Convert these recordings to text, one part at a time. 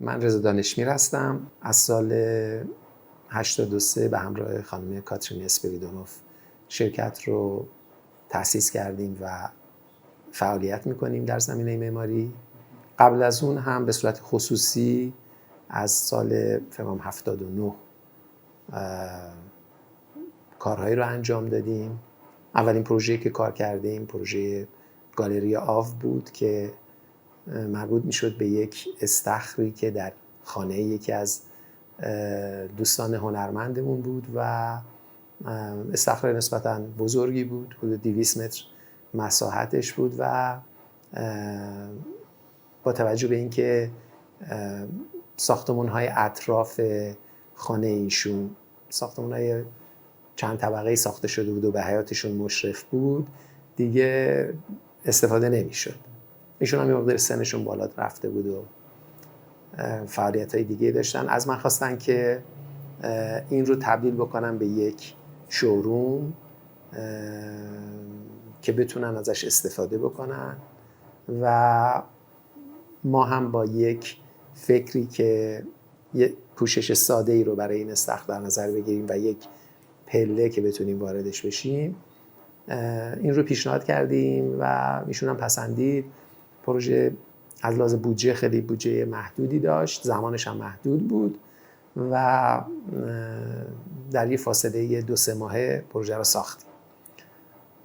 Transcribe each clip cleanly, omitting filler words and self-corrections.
من رضا دانشمیر هستم. از سال 83 به همراه خانم کاترین اسپریدونوف شرکت رو تأسیس کردیم و فعالیت میکنیم در زمینه معماری. قبل از اون هم به صورت خصوصی از سال 79 کارهایی رو انجام دادیم. اولین پروژه‌ای که کار کردیم پروژه گالری آو بود که مربوط میشد به یک استخری که در خانه یکی از دوستان هنرمندمون بود و استخر نسبتاً بزرگی بود، حدود 200 متر مساحتش بود و با توجه به اینکه ساختمان‌های اطراف خانه ایشون ساختمان‌های چند طبقه‌ای ساخته شده بود و به حیاطشون مشرف بود، دیگه استفاده نمی‌شد. ایشون هم یه مقدار سنشون بالا رفته بود و فعالیت‌های دیگه داشتن. از من خواستن که این رو تبدیل بکنم به یک شوروم که بتونن ازش استفاده بکنن و ما هم با یک فکری که یک پوشش ساده‌ای رو برای این استخر در نظر بگیریم و یک پله که بتونیم واردش بشیم این رو پیشنهاد کردیم و ایشون هم پسندید. پروژه از لحاظ بودجه خیلی بودجه محدودی داشت، زمانش هم محدود بود و در یه فاصله 2-3 ماهه پروژه رو ساختیم.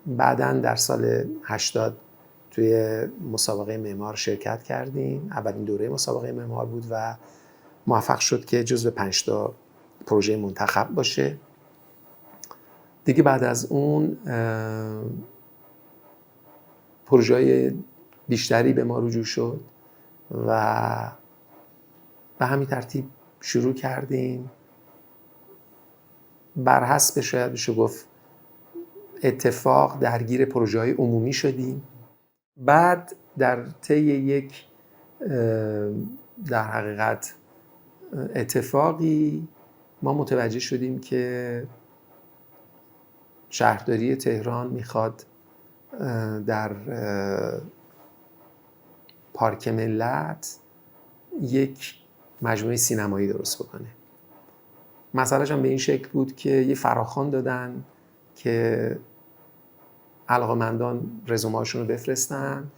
بعداً در سال 80 توی مسابقه معمار شرکت کردیم. اولین دوره مسابقه معمار بود و موفق شد که جزو 5 تا پروژه منتخب باشه. دیگه بعد از اون پروژه‌های بیشتری به ما رجوع شد و به همین ترتیب شروع کردیم. بر حسب شاید بشه گفت اتفاق درگیر پروژه‌های عمومی شدیم. بعد در طی یک در حقیقت اتفاقی ما متوجه شدیم که شهرداری تهران میخواد در پارک ملت یک مجموعه سینمایی درست بکنه. مسئله‌ش هم به این شکل بود که یه فراخوان دادن که علاقه‌مندان رزومه‌هاشون رو بفرستن،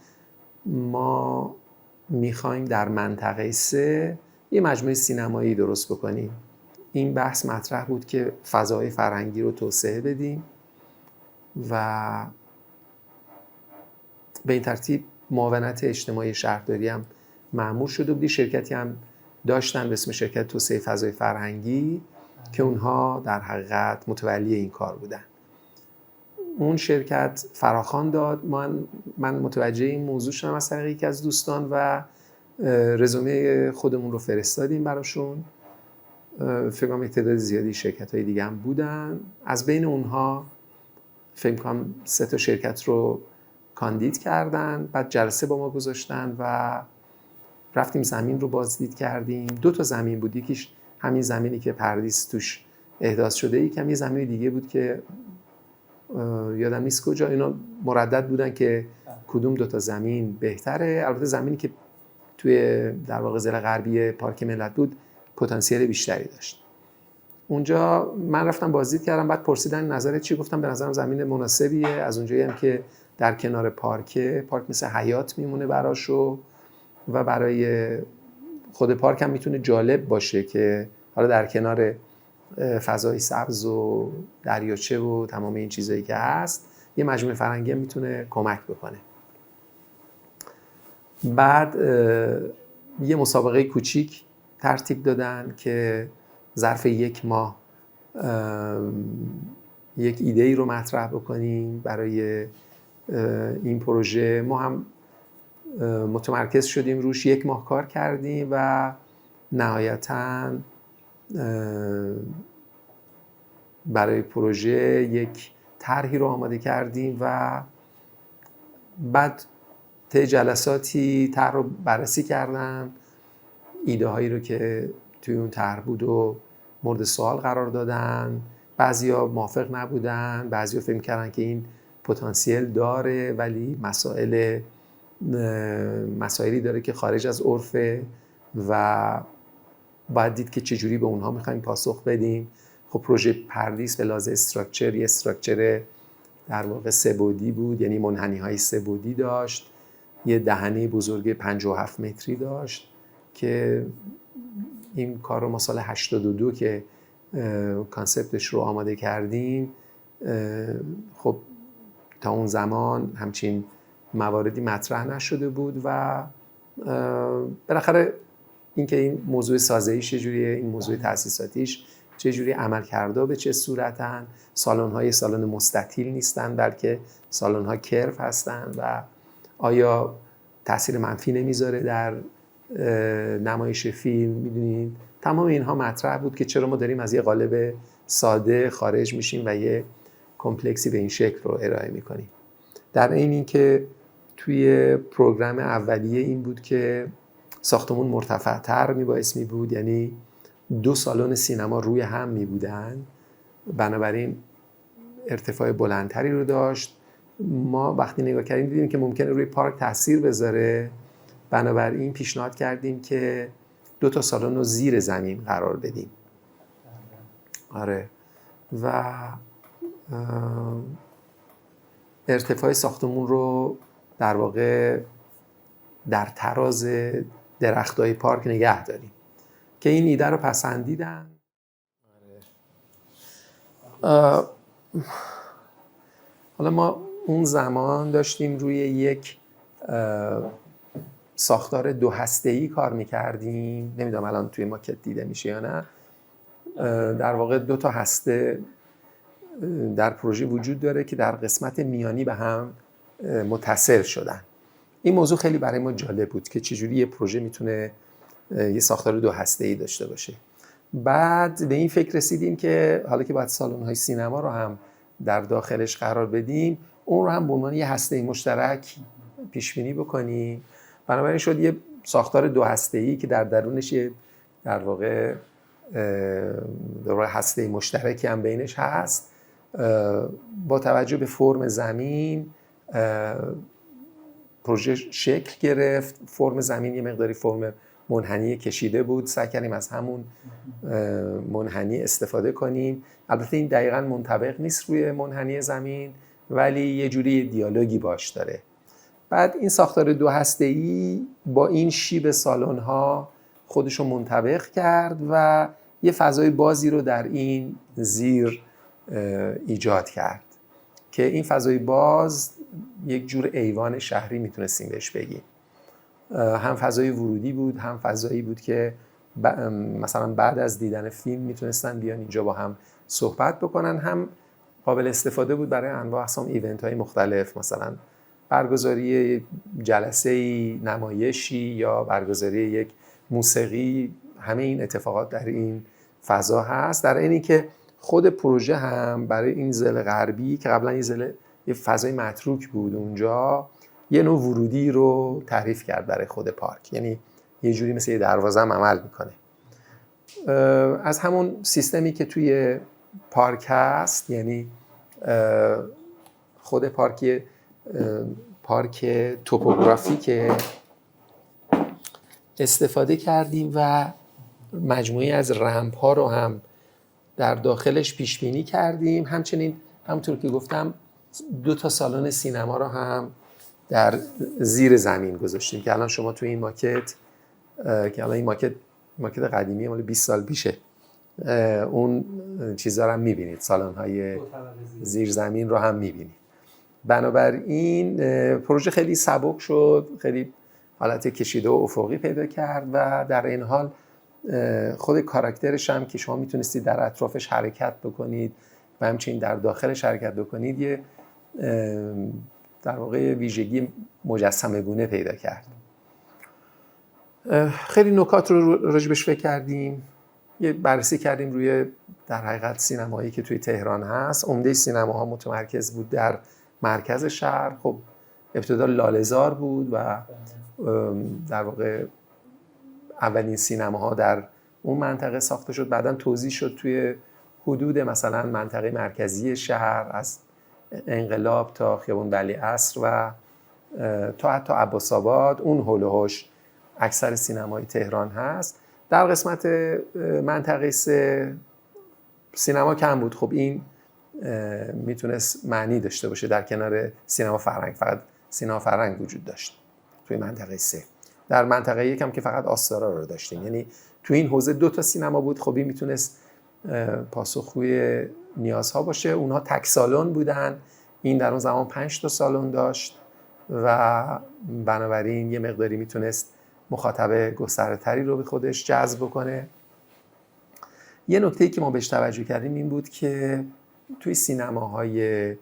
ما میخوایم در منطقه 3 یه مجموعه سینمایی درست بکنیم. این بحث مطرح بود که فضای فرهنگی رو توسعه بدیم و به این ترتیب معاونت اجتماعی شهرداری هم مأمور شده بود. شرکتی هم داشتن به اسم شرکت توسعه فضای فرهنگی که اونها در حقیقت متولی این کار بودن. اون شرکت فراخوان داد. من متوجه این موضوع شدم از طریق یکی از دوستان و رزومه خودمون رو فرستادیم براشون. فکر کنم تعداد زیادی شرکت‌های دیگه هم بودن. از بین اونها فکر کنم 3 تا شرکت رو کاندید کردن، بعد جلسه با ما گذاشتن و رفتیم زمین رو بازدید کردیم. 2 تا زمین بود، یکیش همین زمینی که پردیس توش احداث شده، یکم یه زمین دیگه بود که یادم نیست کجا. اینا مردد بودن که کدوم 2 تا زمین بهتره. البته زمینی که توی در واقع ضلع غربی پارک ملت بود پتانسیل بیشتری داشت. اونجا من رفتم بازدید کردم، بعد پرسیدن نظرت چی؟ گفتم به نظرم زمین مناسبیه، از اونجایی هم که در کنار پارک مثل حیاط میمونه براشو و برای خود پارک هم میتونه جالب باشه که حالا در کنار فضای سبز و دریاچه و تمام این چیزایی که هست یه مجموعه فرهنگی هم میتونه کمک بکنه. بعد یه مسابقه کوچیک ترتیب دادن که ظرف 1 ماه یک ایده‌ای رو مطرح بکنیم برای این پروژه. ما هم متمرکز شدیم روش، 1 ماه کار کردیم و نهایتاً برای پروژه یک طرحی رو آماده کردیم و بعد طی جلساتی طرح رو بررسی کردن، ایده هایی رو که توی اون طرح بود و مورد سوال قرار دادن. بعضیا موافق نبودن، بعضیا فکر کردن که این پتانسیل داره ولی مسائلی داره که خارج از عرف و باید دید که چجوری به اونها میخوایم پاسخ بدیم. خب پروژه پردیس به لحاظ استراکچر یه استراکچر در واقع سه‌بعدی بود، یعنی منحنی‌های سه‌بعدی داشت، یه دهنه بزرگ 57 متری داشت که این کار رو ما سال 82 که کانسپتش رو آماده کردیم، خب تا اون زمان همچین مواردی مطرح نشده بود و بالاخره اینکه این موضوع سازه‌ایش چجوریه، این موضوع تأسیساتیش چجوری، عمل کرده به چه صورتن، سالن‌های سالن مستطیل نیستن بلکه سالن‌ها کرو هستن و آیا تاثیر منفی نمیذاره در نمایش فیلم. میدونید تمام اینها مطرح بود که چرا ما داریم از یه قالب ساده خارج میشیم و یه کمپلکسی به این شکل رو ارائه میکنیم. در عین اینکه توی پروگرام اولیه این بود که ساختمون مرتفع‌تر میبایست بود، یعنی 2 سالن سینما روی هم میبودن، بنابراین ارتفاع بلندتری رو داشت. ما وقتی نگاه کردیم دیدیم که ممکنه روی پارک تاثیر بذاره، بنابراین پیشنهاد کردیم که 2 تا سالن رو زیر زمین قرار بدیم. آره و ارتفاع ساختمون رو در واقع در تراز درختای پارک نگه داریم که این ایده رو پسندیدن. حالا ما اون زمان داشتیم روی یک ساختار 2 هسته‌ای کار می‌کردیم، نمیدونم الان توی ماکت دیده میشه یا نه. در واقع 2 تا هسته در پروژه وجود داره که در قسمت میانی به هم متصل شدن. این موضوع خیلی برای ما جالب بود که چجوری یه پروژه میتونه یه ساختار 2 هسته‌ای داشته باشه. بعد به این فکر رسیدیم که حالا که باید سالن‌های سینما رو هم در داخلش قرار بدیم، اون رو هم به عنوان یه هسته مشترک پیش بینی بکنیم. بنابراین شد یه ساختار 2 هسته‌ای که در درونش در واقع هسته مشترکی هم بینش هست. با توجه به فرم زمین پروژه شکل گرفت. فرم زمین یه مقداری فرم منحنی کشیده بود، سعی کردیم از همون منحنی استفاده کنیم. البته این دقیقاً منطبق نیست روی منحنی زمین، ولی یه جوری دیالوگی باش داره. بعد این ساختار 2 هسته‌ای با این شیب سالن‌ها خودش رو منطبق کرد و یه فضای بازی رو در این زیر ایجاد کرد که این فضای باز یک جور ایوان شهری میتونستیم بهش بگیم. هم فضای ورودی بود، هم فضایی بود که مثلا بعد از دیدن فیلم میتونستن بیان اینجا با هم صحبت بکنن، هم قابل استفاده بود برای انواع اقسام ایونت های مختلف، مثلا برگزاری جلسه‌ای، نمایشی یا برگزاری یک موسیقی. همه این اتفاقات در این فضا هست. در اینی که خود پروژه هم برای این ضلع غربی که قبلا یه فضای متروک بود اونجا، یه نوع ورودی رو تعریف کرد برای خود پارک، یعنی یه جوری مثل یه دروازه هم عمل میکنه. از همون سیستمی که توی پارک هست، یعنی خود پارک توپوگرافیک استفاده کردیم و مجموعی از رمپ ها رو هم در داخلش پیش بینی کردیم. همچنین همونطور که گفتم 2 تا سالن سینما رو هم در زیر زمین گذاشتیم که الان شما توی این ماکت که الان این ماکت قدیمی مال 20 سال پیشه، اون چیزا رو هم می‌بینید، سالن‌های زیر زمین رو هم می‌بینید. بنابراین پروژه خیلی سبک شد، خیلی حالت کشیده و افقی پیدا کرد و در این حال خود کاراکترش هم که شما میتونستید در اطرافش حرکت بکنید و همچنین در داخلش حرکت بکنید، یه در واقع ویژگی مجسمه گونه پیدا کرد. خیلی نکات رو راجبش فکر کردیم، یه بررسی کردیم روی در حقیقت سینمایی که توی تهران هست. عمده سینماها متمرکز بود در مرکز شهر. خب ابتدا لاله‌زار بود و در واقع اولین سینماها در اون منطقه ساخته شد، بعداً توزیع شد توی حدود مثلا منطقه مرکزی شهر، از انقلاب تا خیابان ولیعصر و تا حتی عباس‌آباد. اون هول و هوش اکثر سینمای تهران هست. در قسمت منطقه 3 سینما کم بود. خب این میتونست معنی داشته باشه در کنار سینما فرهنگ. فقط سینما فرهنگ وجود داشت توی منطقه 3. در منطقه 1 هم که فقط آستارا رو داشتیم، یعنی توی این حوزه 2 تا سینما بود. خب این میتونست پاسخگوی نیازها باشه. اونها تک سالن بودن، این در اون زمان 5 تا سالن داشت و بنابراین یه مقداری میتونست مخاطب گسترده‌تری رو به خودش جذب کنه. یه نکته‌ای که ما بهش توجه کردیم این بود که توی سینماهای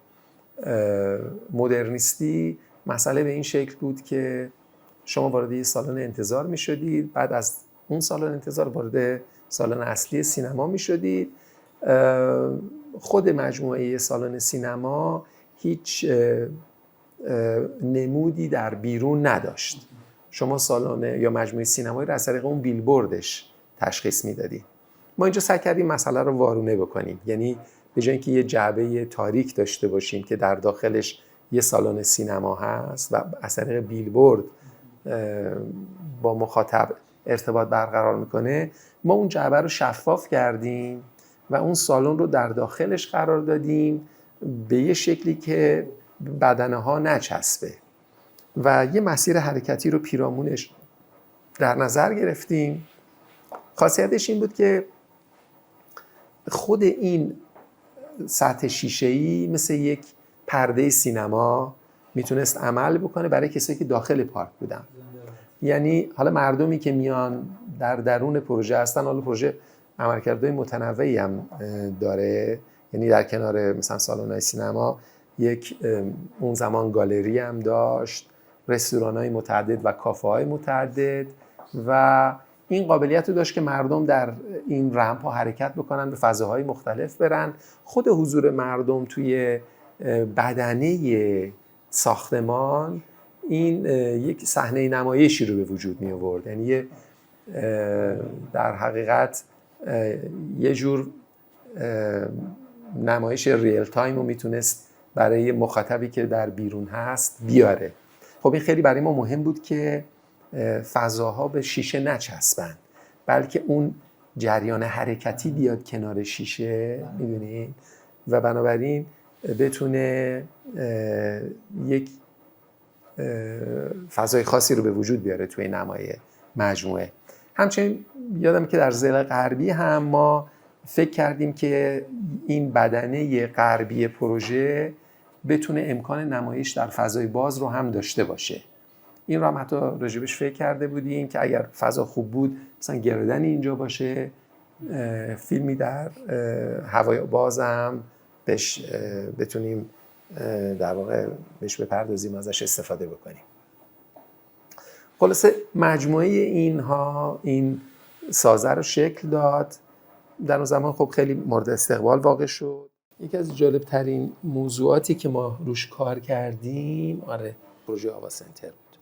مدرنیستی مسئله به این شکل بود که شما وارد یه سالن انتظار می‌شدید، بعد از اون سالن انتظار وارد سالن اصلی سینما می‌شدید. خود مجموعه سالن سینما هیچ نمودی در بیرون نداشت. شما سالن یا مجموعه سینمایی رو از طریق اون بیلبوردش تشخیص میدادید. ما اینجا سعی کردیم مسئله رو وارونه بکنیم، یعنی به جای اینکه یه جعبه تاریک داشته باشیم که در داخلش یه سالن سینما هست و از طریق بیلبورد با مخاطب ارتباط برقرار میکنه، ما اون جعبه رو شفاف کردیم و اون سالن رو در داخلش قرار دادیم به یه شکلی که بدنه ها نچسبه و یه مسیر حرکتی رو پیرامونش در نظر گرفتیم. خاصیتش این بود که خود این سطح شیشه‌ای مثل یک پرده سینما میتونست عمل بکنه برای کسایی که داخل پارک بودن. یعنی حالا مردمی که میان در درون پروژه هستن، حالا پروژه عملکردهای متنوعی هم داره، یعنی در کنار مثلا سالن‌های سینما یک اون زمان گالری هم داشت، رستوران‌های متعدد و کافه‌های متعدد و این قابلیت رو داشت که مردم در این رمپ‌ها حرکت بکنن، به فضاهای مختلف برن. خود حضور مردم توی بدنه ساختمان این یک صحنه نمایشی رو به وجود می آورد، یعنی در حقیقت یه جور نمایش ریل تایم رو میتونست برای مخاطبی که در بیرون هست بیاره. خب این خیلی برای ما مهم بود که فضاها به شیشه نچسبن، بلکه اون جریان حرکتی بیاد کنار شیشه، میدونید، و بنابراین بتونه یک فضای خاصی رو به وجود بیاره توی نمای مجموعه. همچنین یادم که در ضلع غربی هم ما فکر کردیم که این بدنه غربی پروژه بتونه امکان نمایش در فضای باز رو هم داشته باشه. این رو هم حتی راجبش فکر کرده بودیم که اگر فضا خوب بود مثلا گردن اینجا باشه، فیلمی در هوای باز هم بتونیم در واقع بهش بپردازیم، ازش استفاده بکنیم. خلاصه مجموعه اینها این سازه رو شکل داد. در اون زمان خب خیلی مورد استقبال واقع شد. یکی از جالبترین موضوعاتی که ما روش کار کردیم پروژه آوا سنتر بود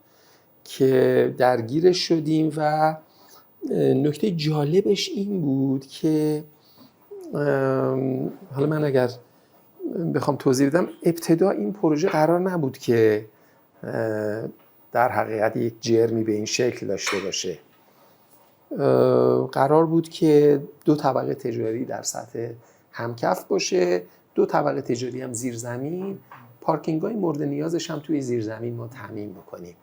که درگیرش شدیم و نکته جالبش این بود که حالا من اگر بخوام توضیح بدم، ابتدا این پروژه قرار نبود که در حقیقت یک جرمی به این شکل داشته باشه. قرار بود که 2 طبقه تجاری در سطح همکف باشه، 2 طبقه تجاری هم زیر زمین، پارکینگ‌های مورد نیازش هم توی زیر زمین ما تامین بکنیم.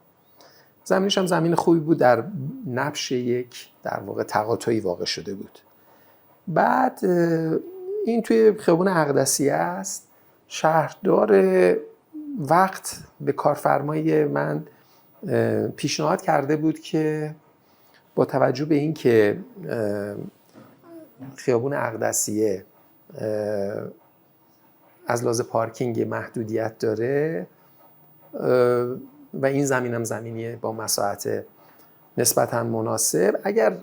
زمینش هم زمین خوبی بود، در نبش یک در واقع تقاطعی واقع شده بود. بعد این توی خیابون اقدسیه است. شهردار وقت به کارفرمای من پیشنهاد کرده بود که با توجه به این که خیابون اقدسیه از لحاظ پارکینگ محدودیت داره و این زمین هم زمینیه با مساحت نسبتاً مناسب، اگر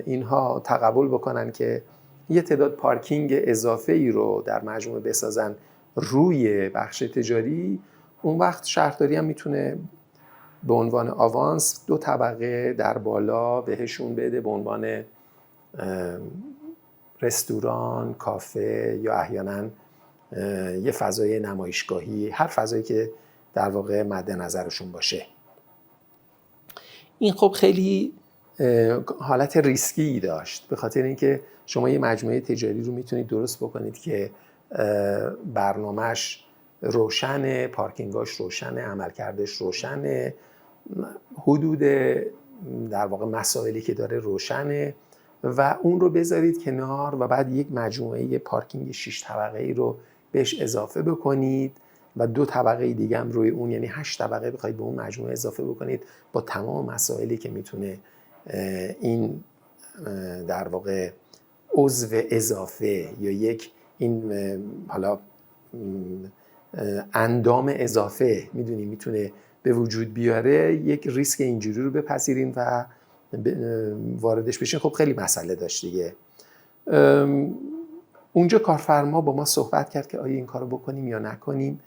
اینها تقبل بکنن که یه تعداد پارکینگ اضافه‌ای رو در مجموعه بسازن روی بخش تجاری، اون وقت شهرداری هم میتونه به عنوان آوانس 2 طبقه در بالا بهشون بده به عنوان رستوران، کافه یا احیانا یه فضای نمایشگاهی، هر فضایی که در واقع مد نظرشون باشه. این خب خیلی حالت ریسکی داشت، به خاطر اینکه شما یه مجموعه تجاری رو میتونید درست بکنید که برنامه‌اش روشنه، پارکینگاش روشنه، عملکردش روشنه، حدود در واقع مسائلی که داره روشنه و اون رو بذارید کنار و بعد یک مجموعه پارکینگ 6 طبقه‌ای رو بهش اضافه بکنید و 2 طبقه دیگه هم روی اون، یعنی 8 طبقه بخواید به اون مجموعه اضافه بکنید با تمام مسائلی که میتونه این در واقع عضو اضافه یا یک این حالا اندام اضافه میتونه به وجود بیاره، یک ریسک اینجوری رو بپذیرین و واردش بشین. خب خیلی مسئله داشت دیگه. اونجا کارفرما با ما صحبت کرد که آیا این کارو بکنیم یا نکنیم.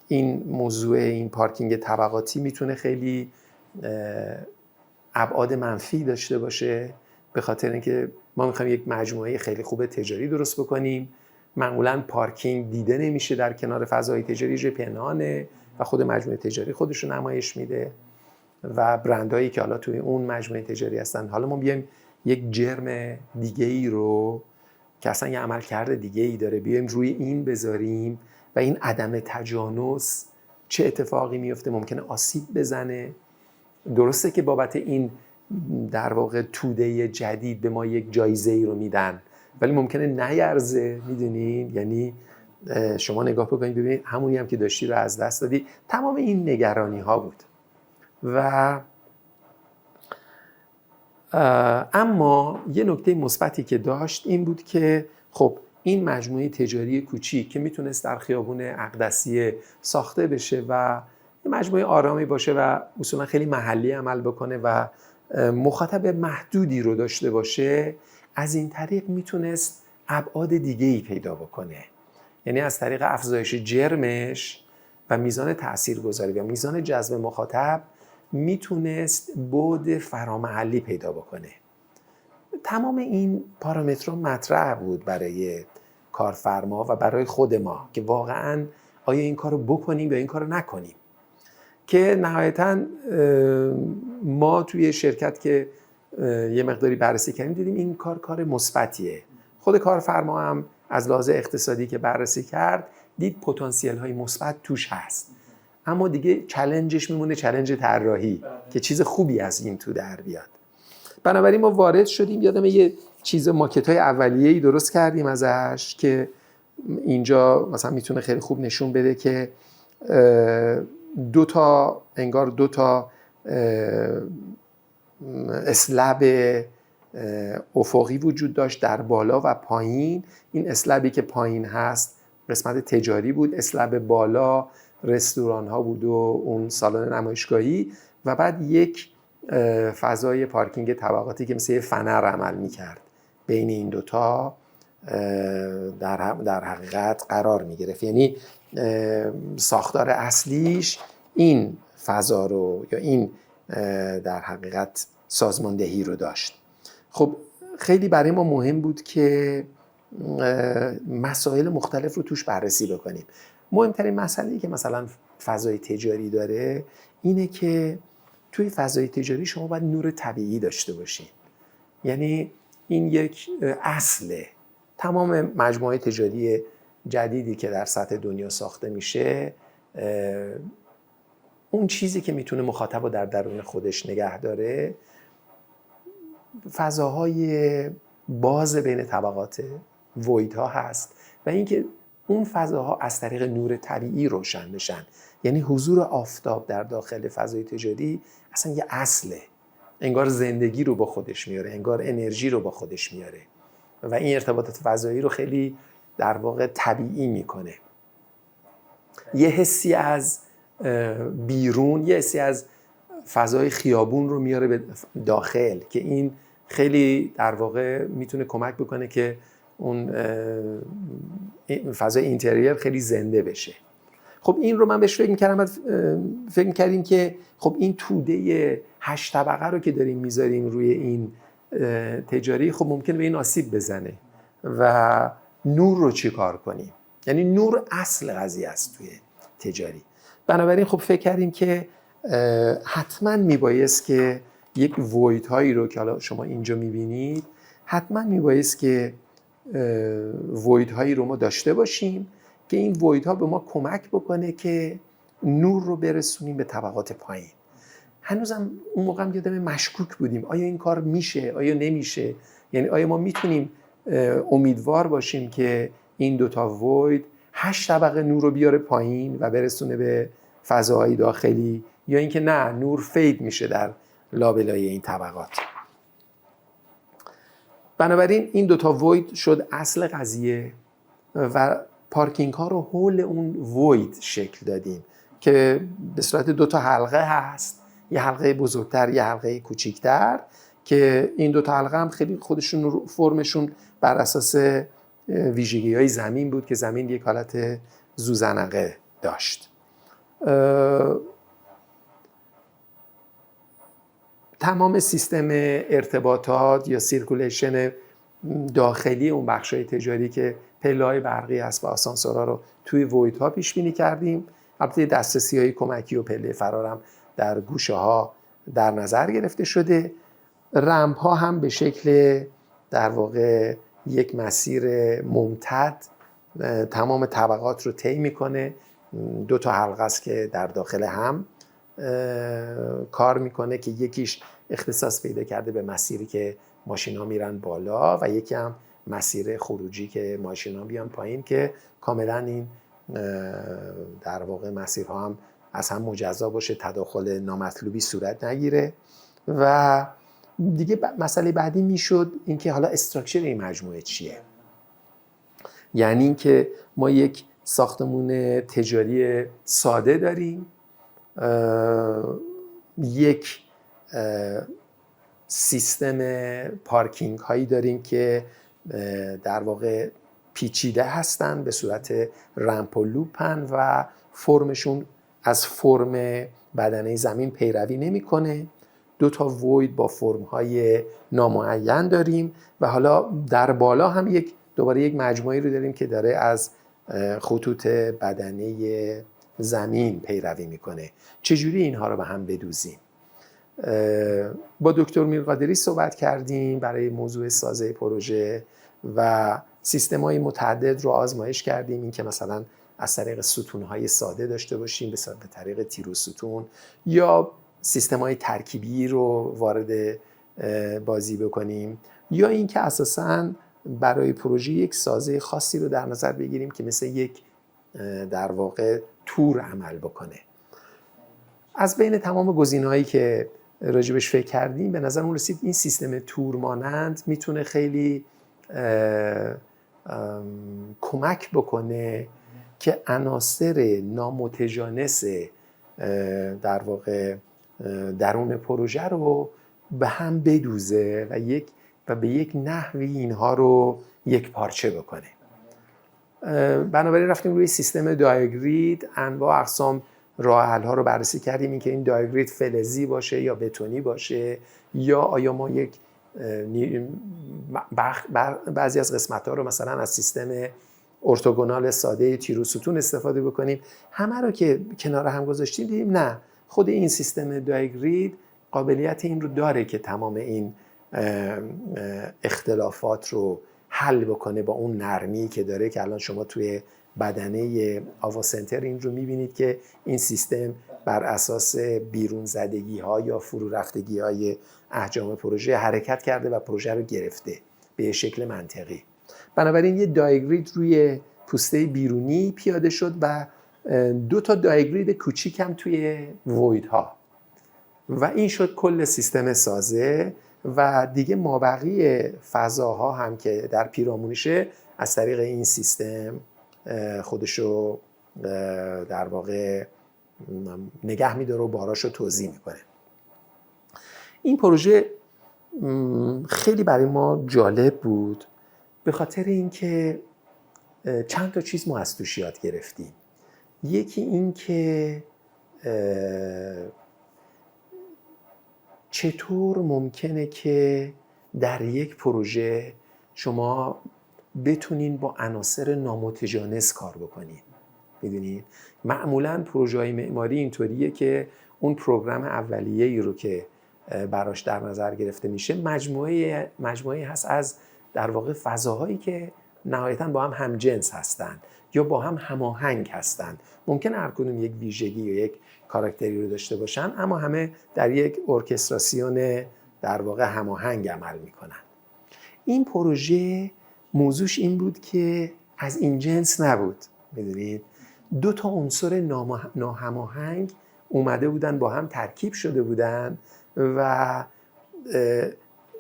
این موضوع این پارکینگ طبقاتی میتونه خیلی ابعاد منفی داشته باشه، به خاطر اینکه ما میخوایم یک مجموعه خیلی خوب تجاری درست بکنیم. معمولاً پارکینگ دیده نمیشه در کنار فضای تجاری، جای پنهانه و خود مجموعه تجاری خودش رو نمایش میده و برندهایی که حالا توی اون مجموعه تجاری هستن. حالا ما بیایم یک جرم دیگه ای رو که اصلا یه عملکرد دیگه ای داره بیایم روی این بذاریم و این عدم تجانس چه اتفاقی میفته؟ ممکنه آسیب بزنه. درسته که بابت این در واقع توده جدید به ما یک جایزه ای رو میدن، ولی ممکنه نیرزه. میدونین؟ یعنی شما نگاه بکنید ببینید همونی هم که داشتی رو از دست دادی. تمام این نگرانی ها بود و اما یه نکته مثبتی که داشت این بود که خب این مجموعه تجاری کوچیک که میتونست در خیابون اقدسیه ساخته بشه و یه مجموعه آرامی باشه و اصولا خیلی محلی عمل بکنه و مخاطب محدودی رو داشته باشه، از این طریق میتونست ابعاد دیگه‌ای پیدا بکنه. یعنی از طریق افزایش جرمش و میزان تاثیرگذاری و میزان جذب مخاطب میتونست بعد فرامحلی پیدا بکنه. تمام این پارامترها مطرح بود برای کارفرما و برای خود ما که واقعاً آیا این کارو بکنیم یا این کارو نکنیم، که نهایتاً ما توی شرکت که یه مقداری بررسی کردیم دیدیم این کار مثبتیه. خود کارفرما هم از لحاظ اقتصادی که بررسی کرد دید پتانسیل های مثبت توش هست، اما دیگه چالنجش میمونه چالنج طراحی که چیز خوبی از این تو در بیاد. بنابراین ما وارد شدیم، یادم یه چیز ماکت‌های اولیه‌ای درست کردیم ازش که اینجا مثلا میتونه خیلی خوب نشون بده که انگار دو تا اسلب افقی وجود داشت در بالا و پایین. این اسلبی که پایین هست قسمت تجاری بود، اسلب بالا رستوران ها بود و اون سالن نمایشگاهی و بعد یک فضای پارکینگ طبقاتی که مثل یه فنر عمل میکرد بین این دوتا در حقیقت قرار میگرفت. یعنی ساختار اصلیش این فضا رو یا این در حقیقت سازماندهی رو داشت. خب خیلی برای ما مهم بود که مسائل مختلف رو توش بررسی بکنیم. مهمترین مسئله‌ای که مثلا فضای تجاری داره اینه که توی فضای تجاری شما باید نور طبیعی داشته باشین. یعنی این یک اصله. تمام مجموعه تجاری جدیدی که در سطح دنیا ساخته میشه، اون چیزی که میتونه مخاطب رو در درون خودش نگه داره فضاهای باز بین طبقات ویدها هست و اینکه اون فضاها از طریق نور طبیعی روشن بشن. یعنی حضور آفتاب در داخل فضای تجاری اصلا یه اصله، انگار زندگی رو با خودش میاره، انگار انرژی رو با خودش میاره و این ارتباطات فضایی رو خیلی در واقع طبیعی میکنه. یه حسی از بیرون، یه حسی از فضای خیابون رو میاره به داخل که این خیلی در واقع میتونه کمک بکنه که اون فضای اینتریر خیلی زنده بشه. خب این رو من بهش فکر می‌کردیم که خب این توده 8 طبقه رو که داریم میذاریم روی این تجاری، خب ممکنه به این آسیب بزنه و نور رو چی کار کنیم؟ یعنی نور اصل قضیه است توی تجاری. بنابراین خب فکر کردیم که حتما میبایست که یک وید هایی رو که حالا شما اینجا میبینید، حتما میبایست که وید هایی رو ما داشته باشیم که این وید ها به ما کمک بکنه که نور رو برسونیم به طبقات پایین. هنوزم اون موقع هم یادم مشکوک بودیم آیا این کار میشه، آیا نمیشه، یعنی آیا ما میتونیم امیدوار باشیم که این دوتا وید 8 طبقه نور رو بیاره پایین و برسونه به فضاهای داخلی، یا اینکه نه، نور فید میشه در لابلای این طبقات. بنابراین این دوتا وید شد اصل قضیه و پارکینگ ها رو حول اون وید شکل دادیم که به صورت دوتا حلقه هست، یه حلقه بزرگتر یه حلقه کوچیکتر، که این دوتا حلقه هم خیلی خودشون فرمشون بر اساس ویژگی های زمین بود که زمین یک حالت زوزنقه داشت. تمام سیستم ارتباطات یا سیرکولیشن داخلی اون بخشای تجاری که پله‌های برقی هست و آسانسورها رو توی ویدها پیش بینی کردیم. البته دسترسی‌های کمکی و پله فرارم در گوشه‌ها در نظر گرفته شده. رمپ‌ها هم به شکل در واقع یک مسیر ممتد تمام طبقات رو طی می‌کنه. 2 تا حلقه است که در داخل هم کار میکنه که یکیش اختصاص پیدا کرده به مسیری که ماشینا میرن بالا و یکی هم مسیر خروجی که ماشینا بیان پایین، که کاملا این در واقع مسیرها هم از هم مجزا باشه، تداخل نامطلوبی صورت نگیره. و دیگه مسئله بعدی میشد اینکه حالا استراکچر این مجموعه چیه، یعنی اینکه ما یک ساختمون تجاری ساده داریم، یک سیستم پارکینگ هایی داریم که در واقع پیچیده هستن، به صورت رمپ و لوپن و فرمشون از فرم بدنه زمین پیروی نمیکنه. 2 تا وید با فرم های نامعین داریم و حالا در بالا هم دوباره یک مجموعی رو داریم که داره از خطوط بدنه زمین پیروی میکنه. چجوری اینها رو به هم بدوزیم؟ با دکتر میرقادری صحبت کردیم برای موضوع سازه پروژه و سیستم‌های متعدد رو آزمایش کردیم، این که مثلا از طریق ستون‌های ساده داشته باشیم به طریق تیر ستون، یا سیستم‌های ترکیبی رو وارد بازی بکنیم، یا این که اساساً برای پروژه یک سازه خاصی رو در نظر بگیریم که مثل یک در واقع تور عمل بکنه. از بین تمام گزینه‌هایی که راجبش فکر کردیم به نظر اون رسید این سیستم تور مانند میتونه خیلی کمک بکنه که عناصر نامتجانس در واقع درون پروژه رو به هم بدوزه و به یک نحوی اینها رو یک پارچه بکنه. بنابراین رفتیم روی سیستم دایگرید، انواع اقسام راه حل ها رو بررسی کردیم، این که این دایگرید فلزی باشه یا بتونی باشه، یا آیا ما یک بعضی از قسمت ها رو مثلا از سیستم ارتوگونال ساده تیر و ستون استفاده بکنیم. همه رو که کنار هم گذاشتیم دیدیم نه، خود این سیستم دایگرید قابلیت این رو داره که تمام این اختلافات رو حل بکنه با اون نرمی که داره، که الان شما توی بدنه آوا سنتر این رو میبینید که این سیستم بر اساس بیرون زدگی ها یا فرو رفتگی های احجام پروژه حرکت کرده و پروژه رو گرفته به شکل منطقی. بنابراین یه دایگرید روی پوسته بیرونی پیاده شد و 2 تا دایگرید کوچیک هم توی وید ها، و این شد کل سیستم سازه. و دیگه مابقی فضاها هم که در پیرامونشه از طریق این سیستم خودشو در واقع نگه میداره و باراشو توزیع میکنه. این پروژه خیلی برای ما جالب بود به خاطر اینکه چند تا چیز ما از توش یاد گرفتیم. یکی این که چطور ممکنه که در یک پروژه شما بتونین با عناصر نامتجانس کار بکنین. میدونید معمولا پروژه‌های معماری اینطوریه که اون پروگرام اولیه‌ای رو که براش در نظر گرفته میشه مجموعه هست از در واقع فضاهایی که نهایتاً با هم همجنس هستند یا با هم هماهنگ هستند. ممکن هر کدوم یک ویژگی یا یک کاراکتری رو داشته باشن، اما همه در یک ارکستراسیون در واقع هماهنگ عمل میکنن. این پروژه موضوعش این بود که از این جنس نبود. میدونید دو تا عنصر ناهماهنگ اومده بودن با هم ترکیب شده بودن و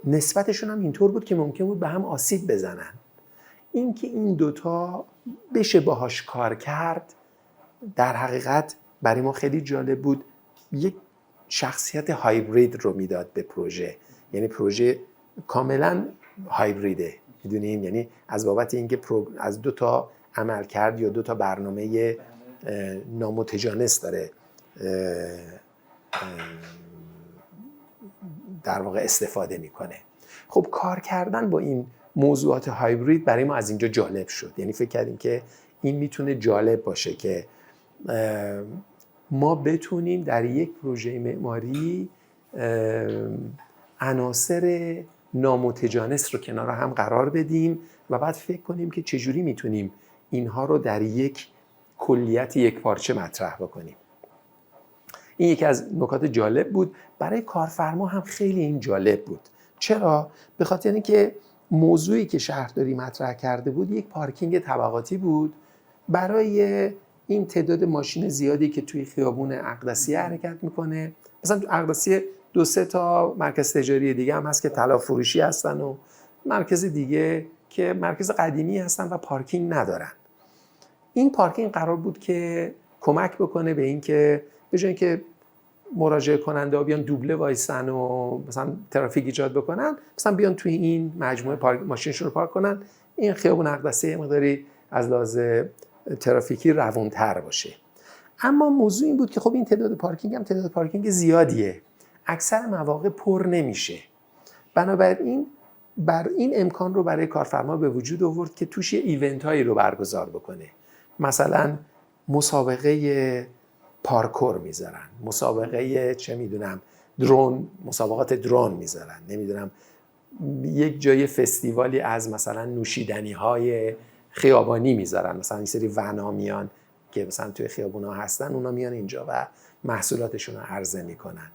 نسبتشون هم اینطور بود که ممکن بود به هم آسیب بزنن. اینکه این دوتا بشه باهاش کار کرد در حقیقت برای ما خیلی جالب بود. یک شخصیت هایبرید رو میداد به پروژه، یعنی پروژه کاملا هایبریده، میدونیم، یعنی از بابت اینکه از دو تا عمل کرد یا دو تا برنامه نامتجانس داره در واقع استفاده میکنه. خب کار کردن با این موضوعات هایبرید برای ما از اینجا جالب شد. یعنی فکر کردیم که این میتونه جالب باشه که ما بتونیم در یک پروژه معماری عناصر نامتجانس رو کنار هم قرار بدیم و بعد فکر کنیم که چجوری میتونیم اینها رو در یک کلیت یک پارچه مطرح بکنیم. این یکی از نکات جالب بود. برای کارفرما هم خیلی این جالب بود. چرا؟ به خاطر اینکه موضوعی که شهرداری مطرح کرده بود یک پارکینگ طبقاتی بود برای این تعداد ماشین زیادی که توی خیابون اقدسیه حرکت میکنه. مثلا تو اقدسیه 2-3 تا مرکز تجاری دیگه هم هست که طلا فروشی هستن و مرکز دیگه که مرکز قدیمی هستن و پارکینگ ندارن. این پارکینگ قرار بود که کمک بکنه به این که به جای اینکه مراجعه کننده ها بیان دوبله وایسن و مثلا ترافیک ایجاد بکنن، مثلا بیان توی این مجموعه ماشینشون رو پارک کنن، این خیابون اقدسیه مقداری از لحاظ ترافیکی روونتر باشه. اما موضوع این بود که خب این تعداد پارکینگ هم تعداد پارکینگ زیادیه، اکثر مواقع پر نمیشه. بنابراین این امکان رو برای کارفرما به وجود آورد که توش یه ایونت هایی رو برگزار بکنه. مثلا مسابقه پارکور میذارن، مسابقه چه میدونم درون، مسابقات درون میذارن، نمیدونم یک جای فستیوالی از مثلا نوشیدنی های خیابانی میذارن، مثلا این سری ونا میان که مثلا توی خیابونا هستن، اونا میان اینجا و محصولاتشون رو عرضه میکنن.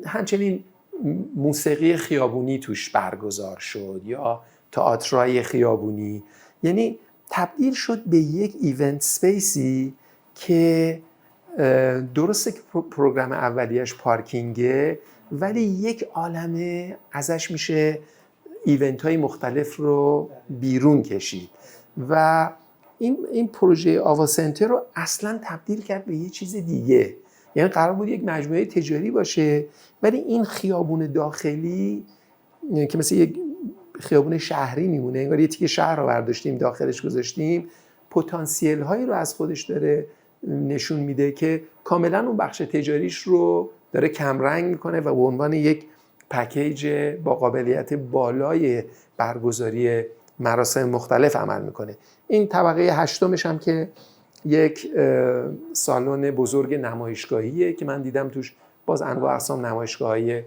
همچنین موسیقی خیابونی توش برگزار شد یا تئاترای خیابونی. یعنی تبدیل شد به یک ایونت سپیسی که درسته که پروگرام اولیش پارکینگه، ولی یک عالمه ازش میشه ایونت های مختلف رو بیرون کشید و این پروژه آوا سنتر رو اصلا تبدیل کرد به یه چیز دیگه. یعنی قرار بود یک مجموعه تجاری باشه، ولی این خیابون داخلی که مثل یک خیابون شهری میمونه، انگار یه تیکه شهر رو برداشتیم داخلش گذاشتیم، پتانسیل هایی رو از خودش داره نشون میده که کاملا اون بخش تجاریش رو داره کمرنگ میکنه و به عنوان یک پکیج با قابلیت بالای برگزاری مراسم مختلف عمل میکنه. این طبقه 8 هم که یک سالن بزرگ نمایشگاهیه که من دیدم توش باز انواع اقسام نمایشگاهی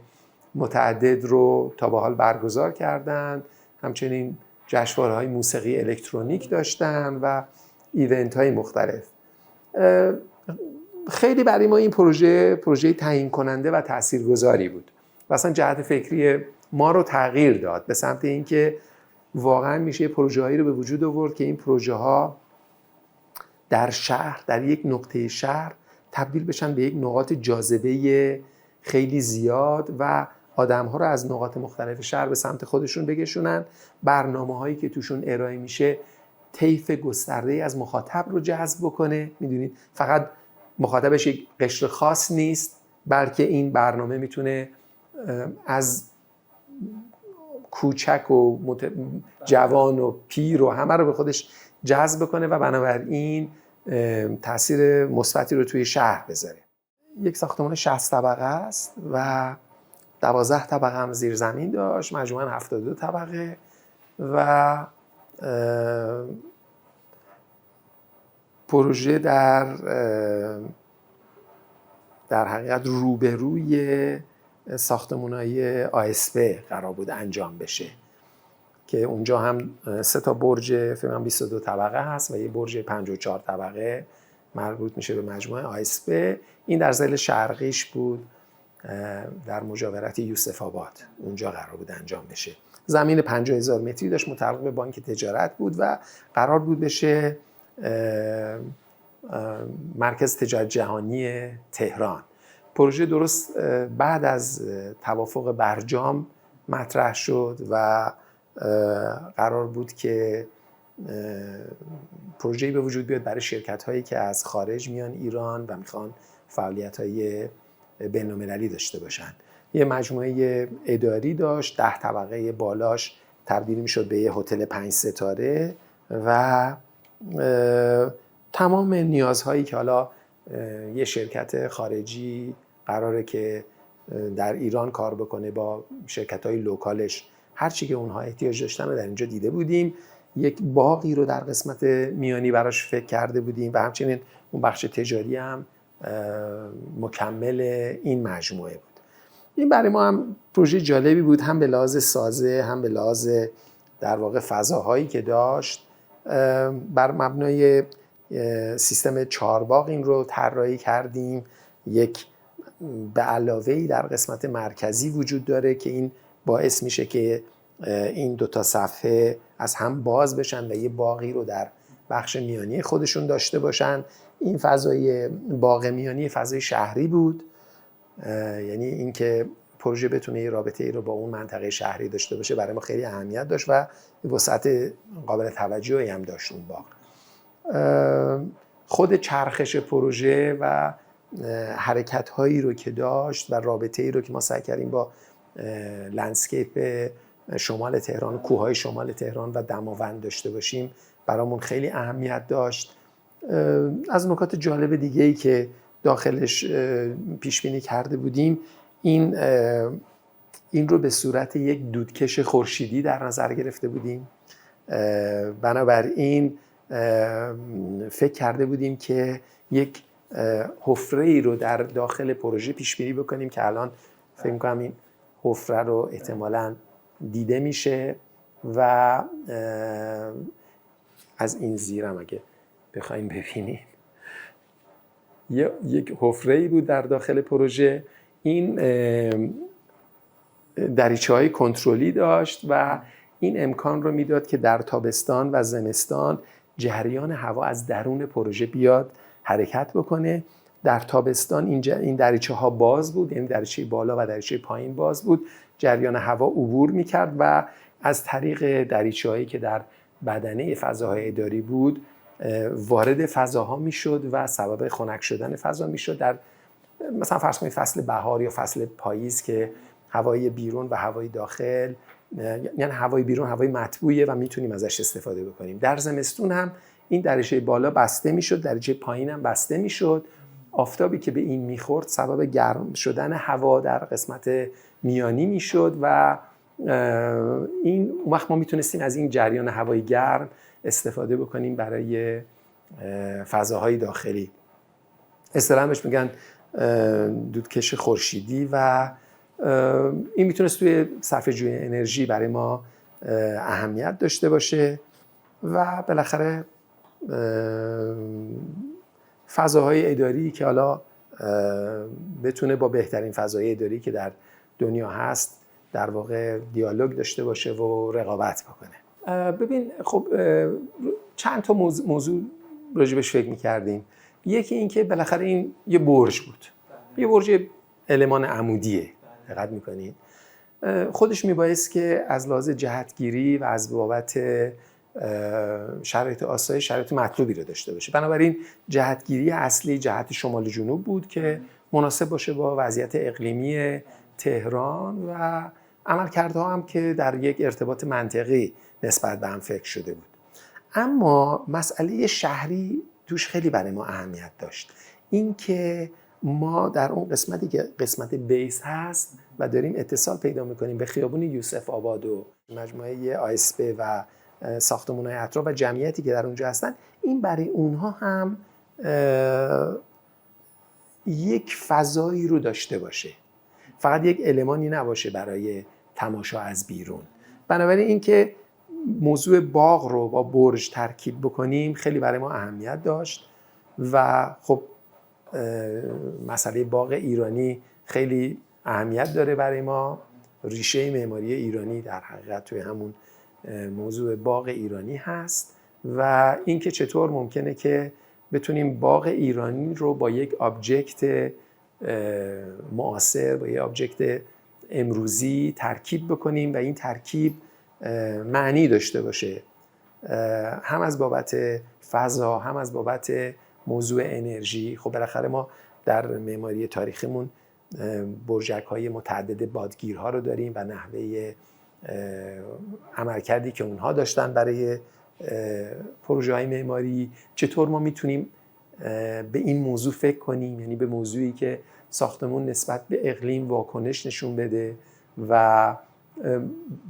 متعدد رو تا به حال برگزار کردن. همچنین جشنواره‌های موسیقی الکترونیک داشتن و ایونت های مختلف. خیلی برای ما این پروژه تعیین کننده و تاثیرگذاری بود و اصلا جهت فکری ما رو تغییر داد به سمت اینکه واقعا میشه پروژه‌هایی رو به وجود آورد که این پروژه‌ها در شهر، در یک نقطه شهر تبدیل بشن به یک نقاط جاذبه خیلی زیاد و آدم‌ها رو از نقاط مختلف شهر به سمت خودشون بکشونن. برنامه‌هایی که توشون ارائه میشه طیف گسترده‌ای از مخاطب رو جذب بکنه. میدونید فقط مخاطبش یک قشر خاص نیست، بلکه این برنامه میتونه از کوچک و جوان و پیر و همه رو به خودش جذب کنه و بنابراین تاثیر مثبتی رو توی شهر بذاره. یک ساختمان 60 طبقه است و 12 طبقه هم زیر زمین داشت، مجموعاً 72 طبقه و پروژه در حقیقت روبروی ساختمان‌های ASP قرار بود انجام بشه که اونجا هم 3 تا برج فکر کنم 22 طبقه هست و یه برج 54 طبقه مربوط میشه به مجموعه ASP. این در ضلع شرقیش بود، در مجاورت یوسف آباد اونجا قرار بود انجام بشه. زمین 50,000 متری داشت، متعلق به بانک تجارت بود و قرار بود بشه مرکز تجارت جهانی تهران. پروژه درست بعد از توافق برجام مطرح شد و قرار بود که پروژه‌ای به وجود بیاد برای شرکت‌هایی که از خارج میان ایران و میخوان فعالیت‌های بین‌المللی داشته باشن. یه مجموعه اداری داشت، 10 طبقه بالاش تبدیل میشد به یه هتل 5 ستاره و تمام نیازهایی که حالا یه شرکت خارجی قراره که در ایران کار بکنه با شرکت‌های لوکالش، هر چی که اونها احتیاج داشتن رو در اینجا دیده بودیم. یک باغی رو در قسمت میانی براش فکر کرده بودیم و همچنین اون بخش تجاری هم مکمل این مجموعه بود. این برای ما هم پروژه جالبی بود، هم به لحاظ سازه، هم به لحاظ در واقع فضاهایی که داشت. بر مبنای سیستم 4 باغ این رو طراحی کردیم. یک به علاوه‌ای در قسمت مرکزی وجود داره که این باعث میشه که این 2 تا صفحه از هم باز بشن و یه باغی رو در بخش میانی خودشون داشته باشن. این فضای باغ میانی فضای شهری بود، یعنی اینکه پروژه بتونه یه رابطه ای رو با اون منطقه شهری داشته باشه برای ما خیلی اهمیت داشت و وسعت قابل توجهی هم داشت اون باغ. خود چرخش پروژه و حرکت هایی رو که داشت و رابطه ای رو که ما سعی کردیم با لندسکیپ شمال تهران، کوههای شمال تهران و دماوند داشته باشیم برامون خیلی اهمیت داشت. از نکات جالب دیگه ای که داخلش پیش بینی کرده بودیم این رو به صورت یک دودکش خورشیدی در نظر گرفته بودیم. بنابراین فکر کرده بودیم که یک حفره ای رو در داخل پروژه پیش بینی بکنیم که الان فکر می‌کنم این حفره رو احتمالاً دیده میشه و از این زیرم اگه بخوایم ببینیم یک حفره‌ای بود در داخل پروژه. این دریچه‌های کنترلی داشت و این امکان رو میداد که در تابستان و زمستان جریان هوا از درون پروژه بیاد حرکت بکنه. در تابستان این دریچه‌ها باز بود، یعنی دریچه بالا و دریچه پایین باز بود، جریان هوا عبور میکرد و از طریق دریچه‌هایی که در بدنه فضاهای اداری بود وارد فضاها میشد و سبب خنک شدن فضا میشد. در مثلا فرض کنید فصل بهار یا فصل پاییز که هوای بیرون و هوای داخل، یعنی هوای بیرون هوای مطبوعه و میتونیم ازش استفاده بکنیم. در زمستون هم این دریچه بالا بسته میشد، دریچه پایین هم بسته میشد. آفتابی که به این میخورد سبب گرم شدن هوا در قسمت میانی میشد و این اون وقت ما میتونستیم از این جریان هوای گرم استفاده بکنیم برای فضاهای داخلی. اصطلاحاً بهش میگن دودکش خورشیدی و این میتونست توی صرفه‌جویی انرژی برای ما اهمیت داشته باشه و بالاخره فضاهای اداری که حالا بتونه با بهترین فضای اداری که در دنیا هست در واقع دیالوگ داشته باشه و رقابت بکنه. ببین خب چند تا موضوع راجبش فکر می‌کردیم. یکی این که بالاخره این یه برج بود، یه برج المان عمودیه، دقت می‌کنید؟ خودش میبایست که از لحاظ جهتگیری و از بابت شرایط آسایش شرایط مطلوبی رو داشته باشه. بنابراین جهتگیری اصلی جهت شمال جنوب بود که مناسب باشه با وضعیت اقلیمی تهران و عملکردها هم که در یک ارتباط منطقی نسبت به هم فکر شده بود. اما مسئله شهری توش خیلی برای ما اهمیت داشت. این که ما در اون قسمتی که قسمت بیس هست و داریم اتصال پیدا میکنیم به خیابون یوسف آباد و مجموعه ASP و ساختمان‌های اطراف و جمعیتی که در اونجا هستن، این برای اونها هم یک فضایی رو داشته باشه، فقط یک المانی نباشه برای تماشا از بیرون. بنابراین اینکه موضوع باغ رو با برج ترکیب بکنیم خیلی برای ما اهمیت داشت و خب مسئله باغ ایرانی خیلی اهمیت داره برای ما. ریشه معماری ایرانی در حقیقت توی همون موضوع باغ ایرانی هست و اینکه چطور ممکنه که بتونیم باغ ایرانی رو با یک آبجکت معاصر، با یک آبجکت امروزی ترکیب بکنیم و این ترکیب معنی داشته باشه، هم از بابت فضا، هم از بابت موضوع انرژی. خب بالاخره ما در معماری تاریخیمون برجک‌های متعدد بادگیرها رو داریم و نحوه عملکردی که اونها داشتن برای پروژه‌های معماری. چطور ما میتونیم به این موضوع فکر کنیم، یعنی به موضوعی که ساختمون نسبت به اقلیم واکنش نشون بده و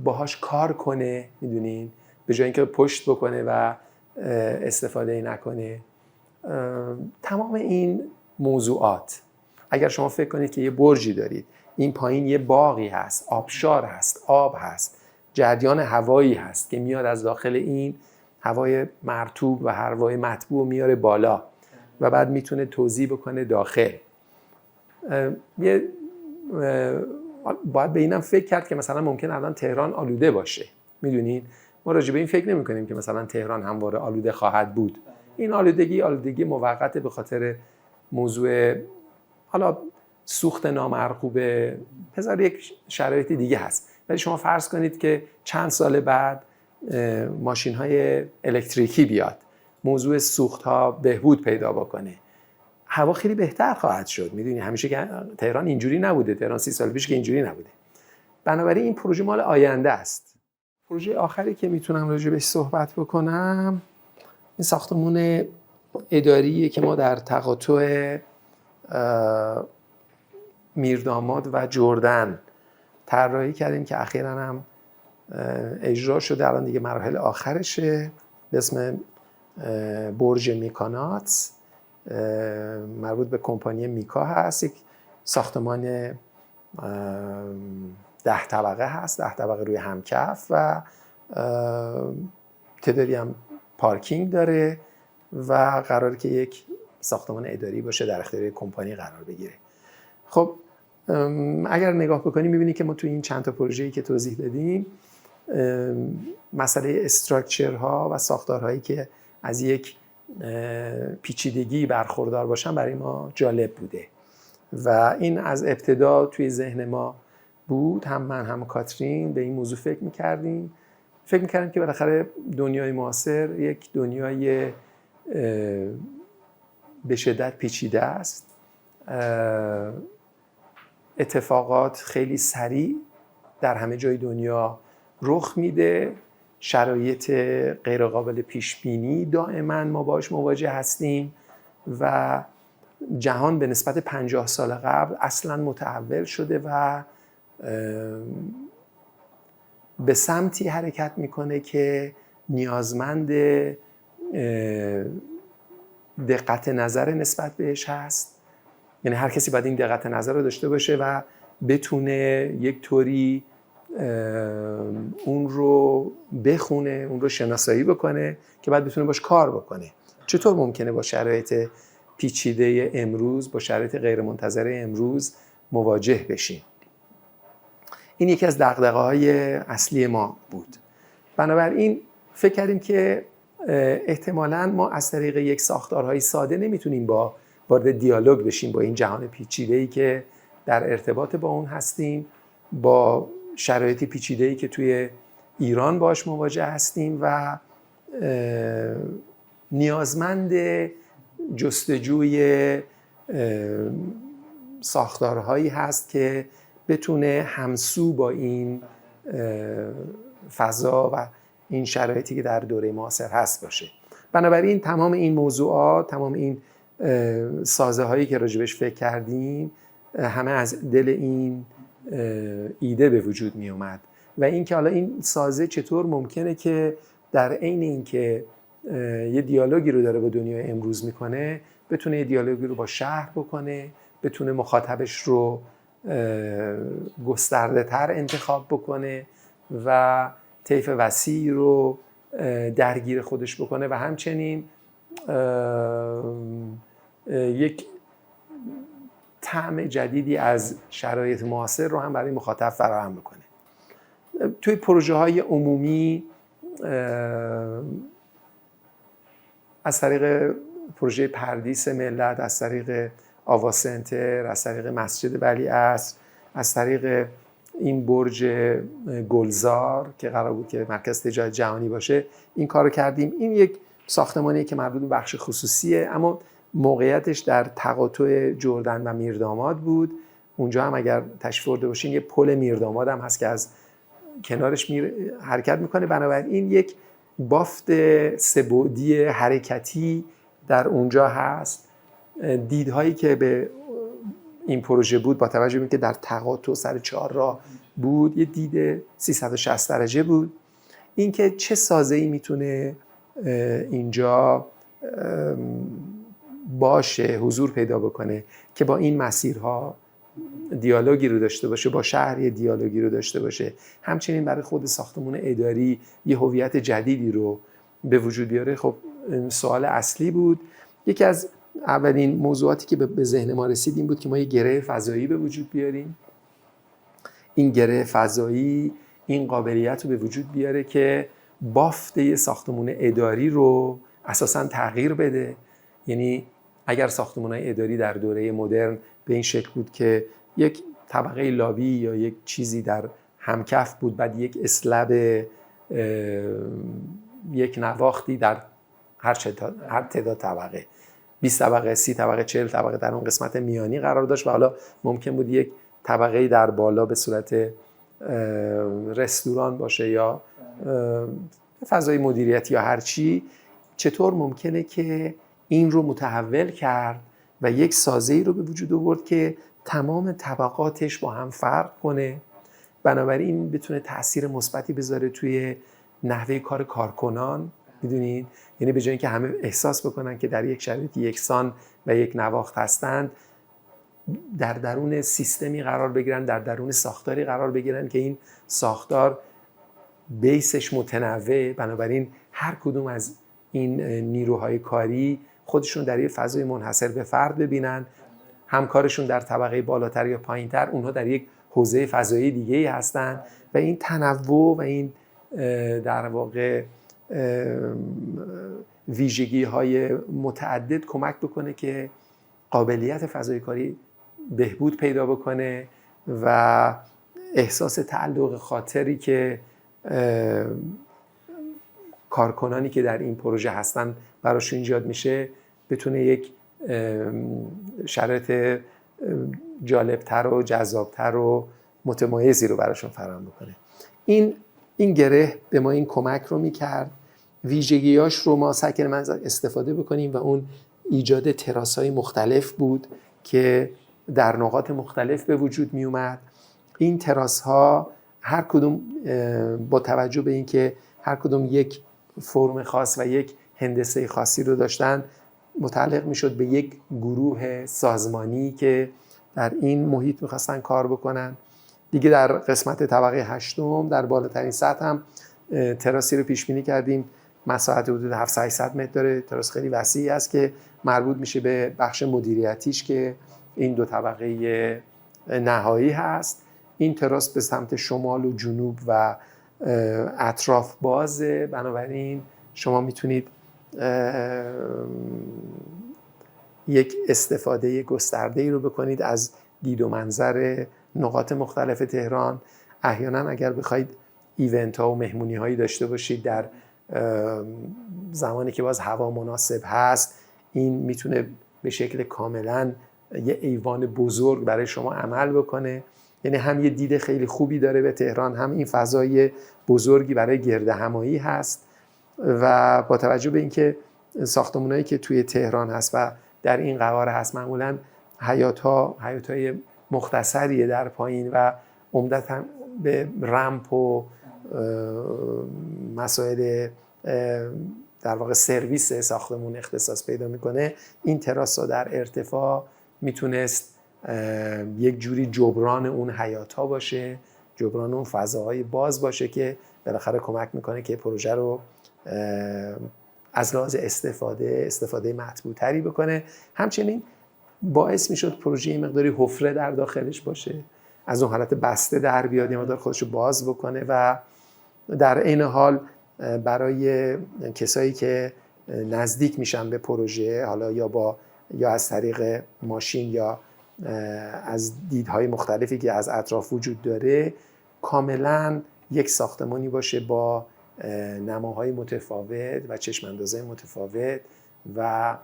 باهاش کار کنه، میدونین، به جای اینکه پشت بکنه و استفاده نکنه. تمام این موضوعات، اگر شما فکر کنید که یه برجی دارید، این پایین یه باغی هست، آبشار هست، آب هست، جریان هوایی هست که میاد از داخل این هوای مرطوب و هوای مطبوع میاره بالا و بعد میتونه توزیع بکنه داخل. باید به اینم فکر کرد که مثلا ممکن الان تهران آلوده باشه. میدونین ما راجع به این فکر نمی کنیم که مثلا تهران همواره آلوده خواهد بود. این آلودگی موقت به خاطر موضوع حالا سوخت نامرغوب، بذار یک شرایط دیگه هست. ولی شما فرض کنید که چند سال بعد ماشین‌های الکتریکی بیاد، موضوع سوخت‌ها بهبود پیدا بکنه، هوا خیلی بهتر خواهد شد. میدونی همیشه که تهران اینجوری نبوده، تهران 30 سال پیش که اینجوری نبوده. بنابراین این پروژه مال آینده است. پروژه آخری که میتونم راجع بهش صحبت بکنم این ساختمون اداریه که ما در تقاطع میرداماد و جردن طراحی کردیم که اخیراً هم اجرا شده، الان دیگه مراحل آخرشه، به اسم برج میکانات، مربوط به کمپانی میکا هست. یک ساختمان 10 طبقه هست، 10 طبقه روی همکف و تعدادی هم پارکینگ داره و قراره که یک ساختمان اداری باشه، در اختیار کمپانی قرار بگیره. خب اگر نگاه بکنیم می‌بینید که ما توی این چند تا پروژه‌ای که توضیح دادیم مسئله استراکچرها و ساختارهایی که از یک پیچیدگی برخوردار باشن برای ما جالب بوده و این از ابتدا توی ذهن ما بود. هم من هم کاترین به این موضوع فکر می‌کردیم که بالاخره دنیای معاصر یک دنیای به شدت پیچیده است، اتفاقات خیلی سریع در همه جای دنیا رخ میده، شرایط غیرقابل پیش بینی دائما ما باش مواجه هستیم و جهان به نسبت 50 سال قبل اصلا متحول شده و به سمتی حرکت میکنه که نیازمند دقت نظر نسبت بهش هست. یعنی هر کسی باید این دقت نظر رو داشته باشه و بتونه یک طوری اون رو بخونه، اون رو شناسایی بکنه که بعد بتونه باش کار بکنه. چطور ممکنه با شرایط پیچیده امروز، با شرایط غیرمنتظره امروز مواجه بشیم؟ این یکی از دغدغه‌های اصلی ما بود. بنابراین فکر کردیم که احتمالاً ما از طریق یک ساختارهای ساده نمیتونیم با وارد دیالوگ بشیم با این جهان پیچیده‌ای که در ارتباط با اون هستیم، با شرایطی پیچیده‌ای که توی ایران باش مواجه هستیم و نیازمند جستجوی ساختارهایی هست که بتونه همسو با این فضا و این شرایطی که در دوره معاصر هست باشه. بنابراین تمام این موضوعات، تمام این سازه هایی که راجبش فکر کردیم همه از دل این ایده به وجود می اومد و این که حالا این سازه چطور ممکنه که در عین اینکه یه دیالوگی رو داره با دنیای امروز میکنه، بتونه یه دیالوگی رو با شهر بکنه، بتونه مخاطبش رو گسترده تر انتخاب بکنه و طیف وسیع رو درگیر خودش بکنه و همچنین یک طعم جدیدی از شرایط معاصر رو هم برای مخاطب فراهم بکنه. توی پروژه های عمومی از طریق پروژه پردیس ملت، از طریق آوا سنتر، از طریق مسجد ولیعصر، از طریق این برج گلزار که قرار بود که مرکز تجارت جهانی باشه این کار رو کردیم. این یک ساختمانیه که مربوط به بخش خصوصیه، اما موقعیتش در تقاطع جردن و میرداماد بود. اونجا هم اگر تشریف برده باشین یه پل میرداماد هم هست که از کنارش حرکت میکنه. بنابراین یک بافت سه‌بعدی حرکتی در اونجا هست. دیدهایی که به این پروژه بود با توجه به اینکه در تقاطع سر 4 راه بود، یه دید 360 درجه بود. اینکه چه سازه‌ای میتونه اینجا باشه، حضور پیدا بکنه که با این مسیرها دیالوگی رو داشته باشه، با شهر یه دیالوگی رو داشته باشه، همچنین برای خود ساختمان اداری یه هویت جدیدی رو به وجود بیاره. خب سوال اصلی بود. یکی از اولین موضوعاتی که به ذهن ما رسید این بود که ما یه گره فضایی به وجود بیاریم. این گره فضایی این قابلیت رو به وجود بیاره که بافت یه ساختمان اداری رو اساساً تغییر بده. یعنی اگر ساختمان‌های اداری در دوره مدرن به این شکل بود که یک طبقه لابی یا یک چیزی در همکف بود، بعد یک اسلب یک نواختی در هر تعداد طبقه، 20 طبقه، 30 طبقه، 40 طبقه در اون قسمت میانی قرار داشت و حالا ممکن بود یک طبقه در بالا به صورت رستوران باشه یا فضای مدیریتی یا هر چی. چطور ممکنه که این رو متحول کرد و یک سازه‌ای رو به وجود آورد که تمام طبقاتش با هم فرق کنه، بنابراین بتونه تأثیر مثبتی بذاره توی نحوه کار کارکنان. میدونید، یعنی به جای اینکه همه احساس بکنن که در یک شرایط یکسان و یک نواخت هستند، در درون سیستمی قرار بگیرن، در درون ساختاری قرار بگیرن که این ساختار بیسش متنوع، بنابراین هر کدوم از این نیروهای کاری خودشون در یک فضای منحصر به فرد ببینن، همکارشون در طبقه بالاتر یا پایینتر اونها در یک حوزه فضایی دیگه‌ای هستن و این تنوع و این در واقع ویژگی‌های متعدد کمک بکنه که قابلیت فضای کاری بهبود پیدا بکنه و احساس تعلق خاطری که کارکنانی که در این پروژه هستن براشون ایجاد میشه بتونه یک شرایط جالبتر و جذابتر و متمایزی رو براشون فراهم بکنه. این گره به ما این کمک رو میکرد. ویژگیاش رو ما سعی کردیم استفاده بکنیم و اون ایجاد تراس‌های مختلف بود که در نقاط مختلف به وجود می اومد. این تراس‌ها هر کدوم با توجه به اینکه هر کدوم یک فرم خاص و یک هندسه خاصی رو داشتن، متعلق میشد به یک گروه سازمانی که در این محیط میخواستن کار بکنن. دیگه در قسمت طبقه 8 در بالاترین سطح هم تراسی رو پیش بینی کردیم. مساحت حدود 700-800 متر داره. تراس خیلی وسیعی است که مربوط میشه به بخش مدیریتیش که این 2 طبقه نهایی هست. این تراس به سمت شمال و جنوب و اطراف بازه، بنابراین شما میتونید یک استفاده گسترده‌ای رو بکنید از دید و منظر نقاط مختلف تهران. احیانا اگر بخواید ایونت ها و مهمونی هایی داشته باشید در زمانی که باز هوا مناسب هست، این میتونه به شکل کاملا یه ایوان بزرگ برای شما عمل بکنه. یعنی هم یه دید خیلی خوبی داره به تهران، هم این فضای بزرگی برای گردهمایی هست و با توجه به اینکه ساختمانایی که توی تهران هست و در این قواره هست معمولاً حیاط‌های مختصریه در پایین و عمدتاً به رمپ و مسائل در واقع سرویس ساختمون اختصاص پیدا میکنه، این تراس ها در ارتفاع میتونست یک جوری جبران اون حیات ها باشه، جبران اون فضاهای باز باشه که بالاخره کمک میکنه که پروژه رو از لحاظ استفاده مطبوع تری بکنه. همچنین باعث میشد پروژه مقداری حفره در داخلش باشه، از اون حالت بسته در بیاد، یه مقدار خودش رو باز بکنه و در عین حال برای کسایی که نزدیک میشن به پروژه، حالا یا از طریق ماشین یا از دیدهای مختلفی که از اطراف وجود داره، کاملا یک ساختمانی باشه با نماهای متفاوت و چشم‌اندازهای متفاوت و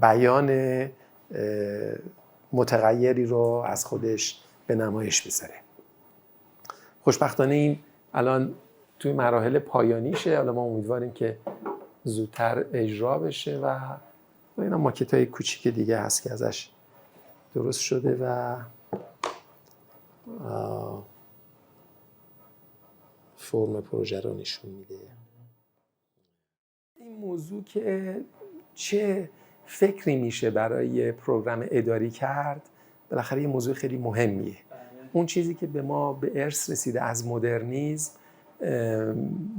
بیان متغیری رو از خودش به نمایش بذاره. خوشبختانه این الان توی مراحل پایانیشه، حالا ما امیدواریم که زودتر اجرا بشه و اینا ماکت‌های کوچیک دیگه هست که ازش درست شده و فرم پروژه رو نشون میده. این موضوع که چه فکری میشه برای پروگرام اداری کرد، بالاخره یه موضوع خیلی مهمیه. اون چیزی که به ما به ارث رسیده از مدرنیسم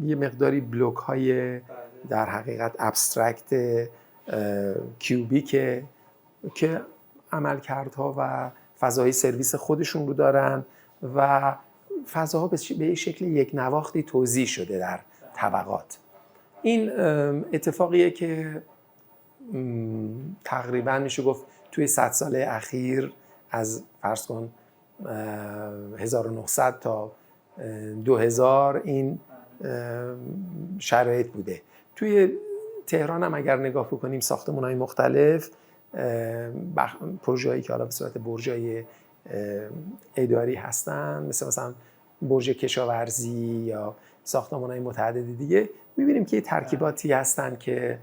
یه مقداری بلوک های در حقیقت ابسترکت کیوبیکه که عملکردها و فضای سرویس خودشون رو دارن و فضاها به یک شکل یک نواختی توزیع شده در طبقات. این اتفاقیه که تقریبا میشه گفت توی 100 ساله اخیر از فرض کن 1900 تا 2000 این شرایط بوده. توی تهران هم اگر نگاه بکنیم ساختمان‌های مختلف، پروژه‌هایی که حالا به صورت برج‌های اداری هستن، مثلا برج کشاورزی یا ساختمان‌های متعدد دیگه، می‌بینیم که ترکیباتی هستن که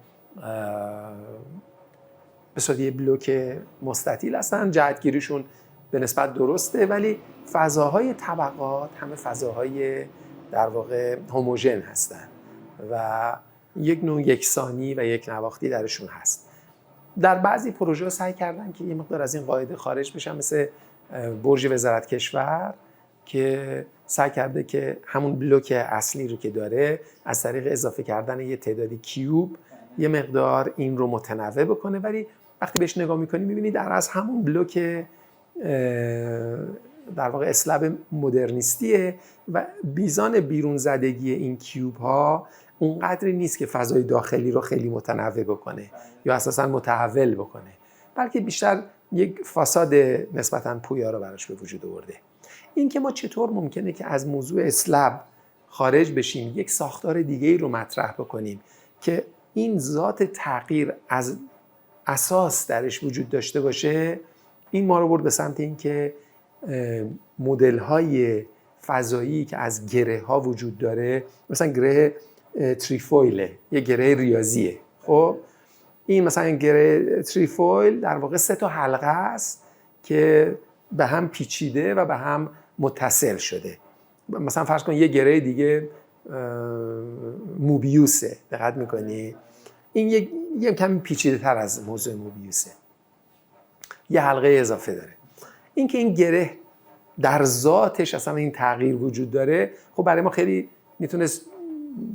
به صورت یه بلوک مستطیل هستن، جهتگیریشون به نسبت درسته، ولی فضاهای طبقات همه فضاهای در واقع هوموژن هستن و یک نوع یکسانی و یک نواختی درشون هست. در بعضی پروژه سعی کردن که یه مقدار از این قاعده خارج بشن، مثل برج وزارت کشور که سعی کرده که همون بلوک اصلی رو که داره از طریق اضافه کردن یه تعدادی کیوب یه مقدار این رو متنوع بکنه، ولی وقتی بهش نگاه میکنی میبینی در از همون بلوک در واقع اسلب مدرنیستیه و بیزان بیرون زدگی این کیوب ها اونقدری نیست که فضای داخلی رو خیلی متنوع بکنه یا اساساً متحول بکنه، بلکه بیشتر یک فاساد نسبتاً پویا رو براش به وجود آورده. این که ما چطور ممکنه که از موضوع اسلب خارج بشیم، یک ساختار دیگه‌ای رو مطرح بکنیم که این ذات تغییر از اساس درش وجود داشته باشه، این ما رو برد به سمت این که مدل‌های فضایی که از گره ها وجود داره، مثلا گره تریفویله، یه گره ریاضیه. خب این مثلا گره تریفویل در واقع 3 تا حلقه است که به هم پیچیده و به هم متصل شده. مثلا فرض کن یه گره دیگه موبیوسه، دقت میکنی؟ این یه کمی پیچیده تر از موضوع موبیوسه، یه حلقه اضافه داره. این که این گره در ذاتش اصلا این تغییر وجود داره، خب برای ما خیلی میتونست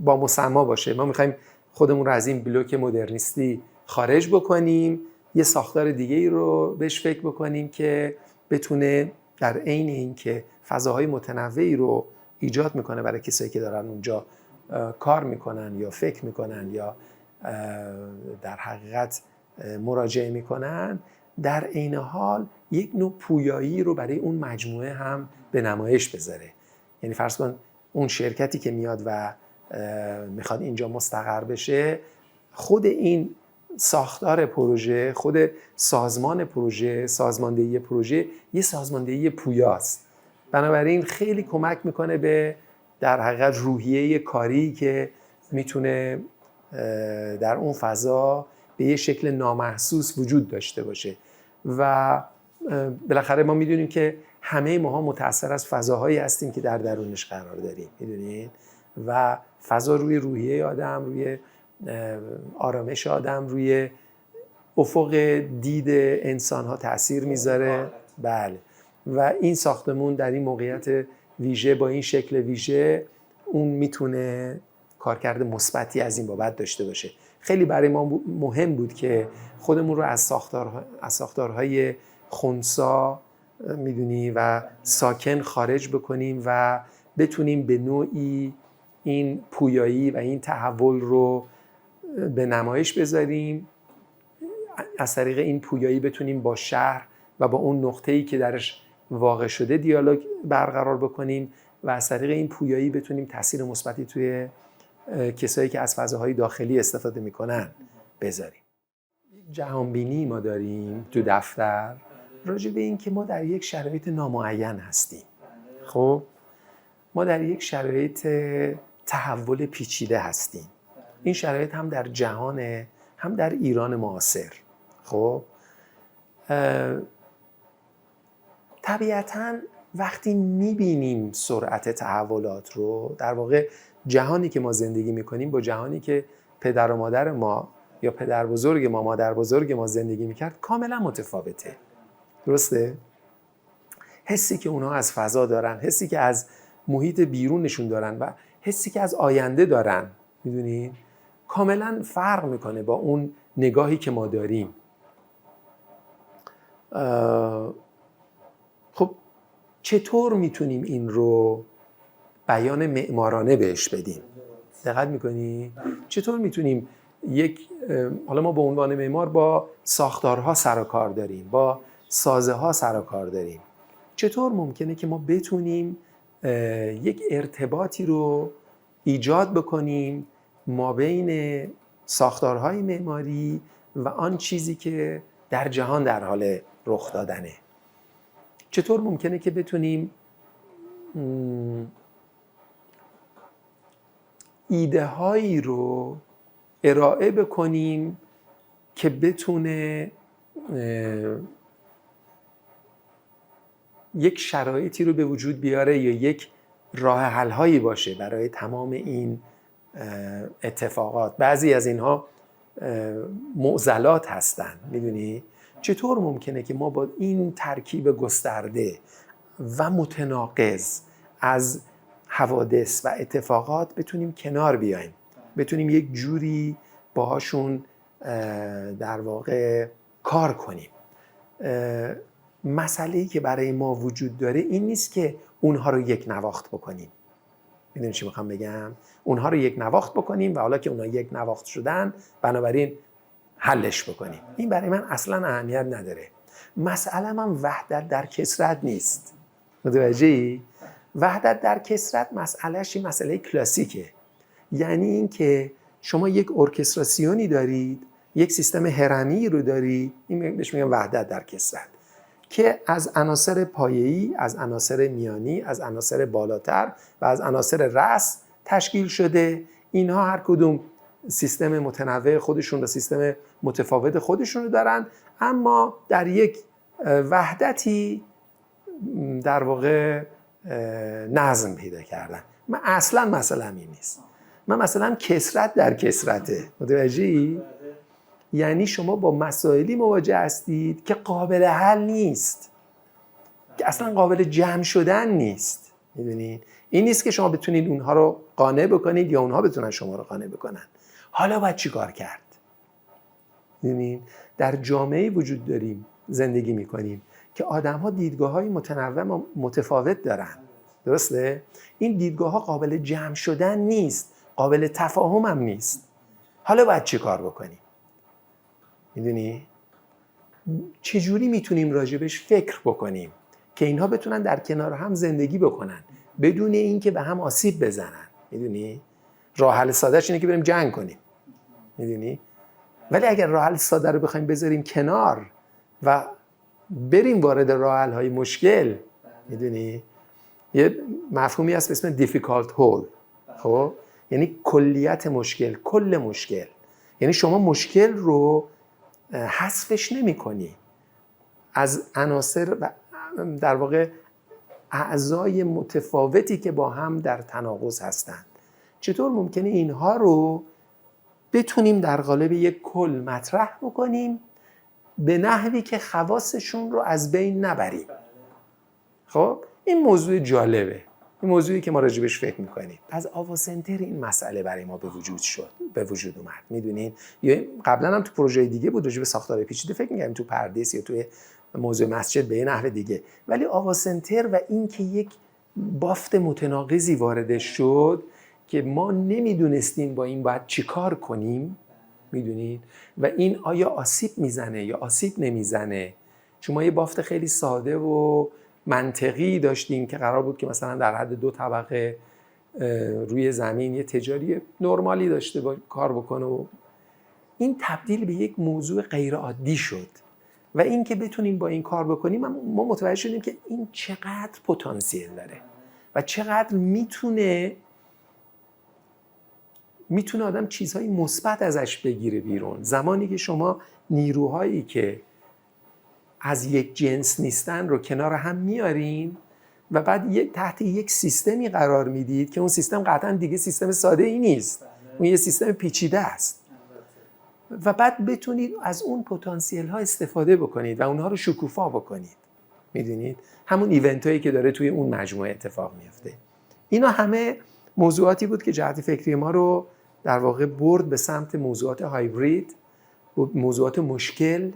با مسما باشه. ما میخوایم خودمون رو از این بلوک مدرنیستی خارج بکنیم، یه ساختار دیگه ای رو بهش فکر بکنیم که بتونه در عین این که فضاهای متنوعی رو ایجاد میکنه برای کسایی که دارن اونجا کار میکنن یا فکر میکنن یا در حقیقت مراجعه میکنن، در عین حال یک نوع پویایی رو برای اون مجموعه هم به نمایش بذاره. یعنی فرض کن اون شرکتی که میاد و میخواد اینجا مستقر بشه، خود این ساختار پروژه، خود سازمان پروژه، سازماندهی پروژه یه سازماندهی پویاست. بنابراین خیلی کمک میکنه به در حقیقت روحیه کاری که میتونه در اون فضا به یه شکل نامحسوس وجود داشته باشه و بالاخره ما میدونیم که همه ماها متأثر از فضاهایی هستیم که در درونش قرار داریم، میدونید؟ و فضا روی روحیه آدم، روی آرامش آدم، روی افق دید انسان ها تأثیر میذاره. بله. و این ساختمون در این موقعیت ویژه با این شکل ویژه اون میتونه کارکرد مثبتی از این بابت داشته باشه. خیلی برای ما مهم بود که خودمون رو از ساختارهای خنثی میدونی و ساکن خارج بکنیم و بتونیم به نوعی این پویایی و این تحول رو به نمایش بذاریم. از طریق این پویایی بتونیم با شهر و با اون نقطه‌ای که درش واقع شده دیالوگ برقرار بکنیم و از طریق این پویایی بتونیم تاثیر مثبتی توی کسایی که از فضاهای داخلی استفاده میکنن بذاریم. جهانبینی ما داریم تو دفتر راجع به این که ما در یک شرایط نامعین هستیم. خب ما در یک شرایط تحول پیچیده هستیم. این شرایط هم در جهان، هم در ایران معاصر. خب طبیعتاً وقتی میبینیم سرعت تحولات رو، در واقع جهانی که ما زندگی میکنیم با جهانی که پدر و مادر ما یا پدر بزرگ ما، مادر بزرگ ما زندگی میکرد کاملا متفاوته. درسته؟ حسی که اونها از فضا دارن، حسی که از محیط بیرونشون دارن و حسی که از آینده دارن، میدونین؟ کاملا فرق میکنه با اون نگاهی که ما داریم. خب چطور میتونیم این رو بیان معمارانه بهش بدیم؟ دقت میکنی؟ چطور میتونیم حالا ما به عنوان معمار با ساختارها سر و کار داریم، با سازه ها سر و کار داریم. چطور ممکنه که ما بتونیم یک ارتباطی رو ایجاد بکنیم ما بین ساختارهای معماری و آن چیزی که در جهان در حال رخ دادنه؟ چطور ممکنه که بتونیم ایده هایی رو ارائه بکنیم که بتونه یک شرایطی رو به وجود بیاره یا یک راه حل هایی باشه برای تمام این اتفاقات؟ بعضی از اینها معضلات هستن، میدونی؟ چطور ممکنه که ما با این ترکیب گسترده و متناقض از حوادث و اتفاقات بتونیم کنار بیایم، بتونیم یک جوری باهاشون در واقع کار کنیم؟ مسئله‌ای که برای ما وجود داره این نیست که اونها رو یک نواخت بکنیم. میدونی چی میخوام بگم؟ اونها رو یک نواخت بکنیم و حالا که اونها یک نواخت شدن بنابراین حلش بکنیم. این برای من اصلا اهمیت نداره. مسئله من وحدت در کثرت نیست. متوجهی؟ وحدت در کثرت مسئلهش این مسئله کلاسیکه. یعنی این که شما یک ارکستراسیونی دارید، یک سیستم هرمی رو دارید، این بهش میگن وحدت در کثرت، که از عناصر پایه‌ای، از عناصر میانی، از عناصر بالاتر و از عناصر رأس تشکیل شده. اینها هر کدوم سیستم متنوع خودشون و سیستم متفاوت خودشون رو دارن، اما در یک وحدتی در واقع نظم پیدا کردن. من اصلا مسئله‌م این نیست. من مثلا کثرت در کثرته. متوجهی؟ یعنی شما با مسائلی مواجه هستید که قابل حل نیست، که اصلا قابل جمع شدن نیست. میدونید؟ این نیست که شما بتونید اونها رو قانع بکنید یا اونها بتونن شما رو قانع بکنن. حالا باید چی کار کرد؟ میدونید؟ در جامعه وجود داریم، زندگی میکنیم که آدم‌ها دیدگاه‌های متنوع و متفاوت دارن. درسته؟ این دیدگاه‌ها قابل جمع شدن نیست، قابل تفاهم هم نیست. حالا باید چی کار بکنیم؟ میدونی؟ چجوری میتونیم راجبش فکر بکنیم که اینها بتونن در کنار هم زندگی بکنن بدون اینکه به هم آسیب بزنن؟ میدونی؟ راه حل سادهش اینه که بریم جنگ کنیم. میدونی؟ ولی اگر راه حل ساده رو بخوایم بذاریم کنار و بریم وارد راه حل های مشکل، میدونی؟ یه مفهومی هست به اسم difficult whole. خب یعنی کلیت مشکل، کل مشکل. یعنی شما مشکل رو حذفش نمی‌کنی، از عناصر و در واقع اعضای متفاوتی که با هم در تناقض هستند. چطور ممکنه اینها رو بتونیم در قالب یک کل مطرح بکنیم به نحوی که خواصشون رو از بین نبریم؟ خب این موضوع جالبه، این موضوعی که ما راجبش فکر میکنیم. از آواسنتر این مسئله برای ما به وجود اومد. میدونین یا قبلا هم تو پروژه دیگه بود راجب ساختار پیچیده فکر می‌کردیم، تو پردیس یا توی موضوع مسجد به یه نحو دیگه، ولی آواسنتر و این که یک بافت متناقضی وارد شد که ما نمیدونستیم با این باید چیکار کنیم، میدونید، و این آیا آسیب میزنه یا آسیب نمیزنه. چون ما یه بافت خیلی ساده و منطقی داشتیم که قرار بود که مثلا در حد 2 طبقه روی زمین یه تجاری نرمالی داشته کار بکنه و این تبدیل به یک موضوع غیر عادی شد و این که بتونیم با این کار بکنیم ما متوجه شدیم که این چقدر پتانسیل داره و چقدر میتونه آدم چیزهای مثبت ازش بگیره بیرون. زمانی که شما نیروهایی که از یک جنس نیستن رو کنار هم میارین و بعد تحت یک سیستمی قرار میدید که اون سیستم قطعا دیگه سیستم ساده ای نیست، اون یه سیستم پیچیده است و بعد بتونید از اون پتانسیل ها استفاده بکنید و اونها رو شکوفا بکنید. میدونید همون ایونت هایی که داره توی اون مجموعه اتفاق میفته. اینا همه موضوعاتی بود که جهت فکری ما رو در واقع برد به سمت موضوعات هایبرید، موضوعات مشکل،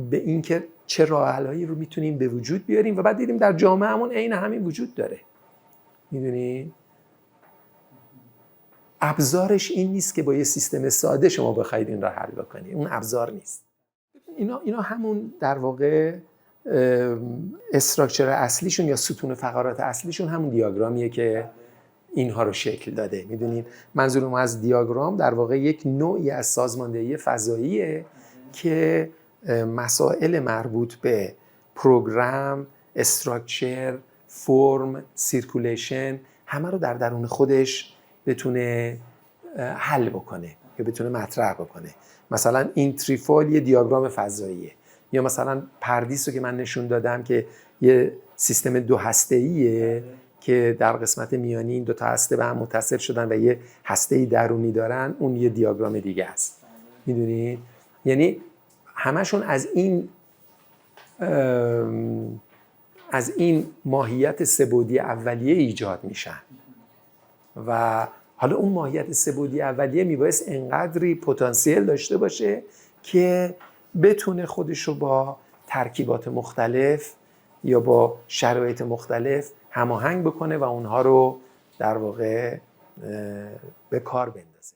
به این که چه راه حل‌هایی رو میتونیم به وجود بیاریم و بعد دیدیم در جامعهمون عین همین وجود داره. میدونید ابزارش این نیست که با یه سیستم ساده شما بخواید این را حل بکنید، اون ابزار نیست. اینا همون در واقع استراکچر اصلیشون یا ستون فقرات اصلیشون همون دیاگرامیه که اینها رو شکل داده. میدونید منظورم از دیاگرام در واقع یک نوعی از سازماندهی فضاییه که مسائل مربوط به پروگرام، استراکچر، فرم، سیرکولیشن همه رو در درون خودش بتونه حل بکنه یا بتونه مطرح بکنه. مثلا این تریفال یه دیاگرام فضاییه، یا مثلا پردیس رو که من نشون دادم که یه سیستم 2 هسته‌ایه که در قسمت میانی این 2 تا هسته به هم متصل شدن و یه هسته‌ای درونی دارن، اون یه دیاگرام دیگه است. میدونید یعنی همشون از این ماهیت سه‌بعدی اولیه ایجاد میشن و حالا اون ماهیت سه‌بعدی اولیه میبایست انقدری پتانسیل داشته باشه که بتونه خودش رو با ترکیبات مختلف یا با شرایط مختلف هماهنگ بکنه و اونها رو در واقع به کار بندازه.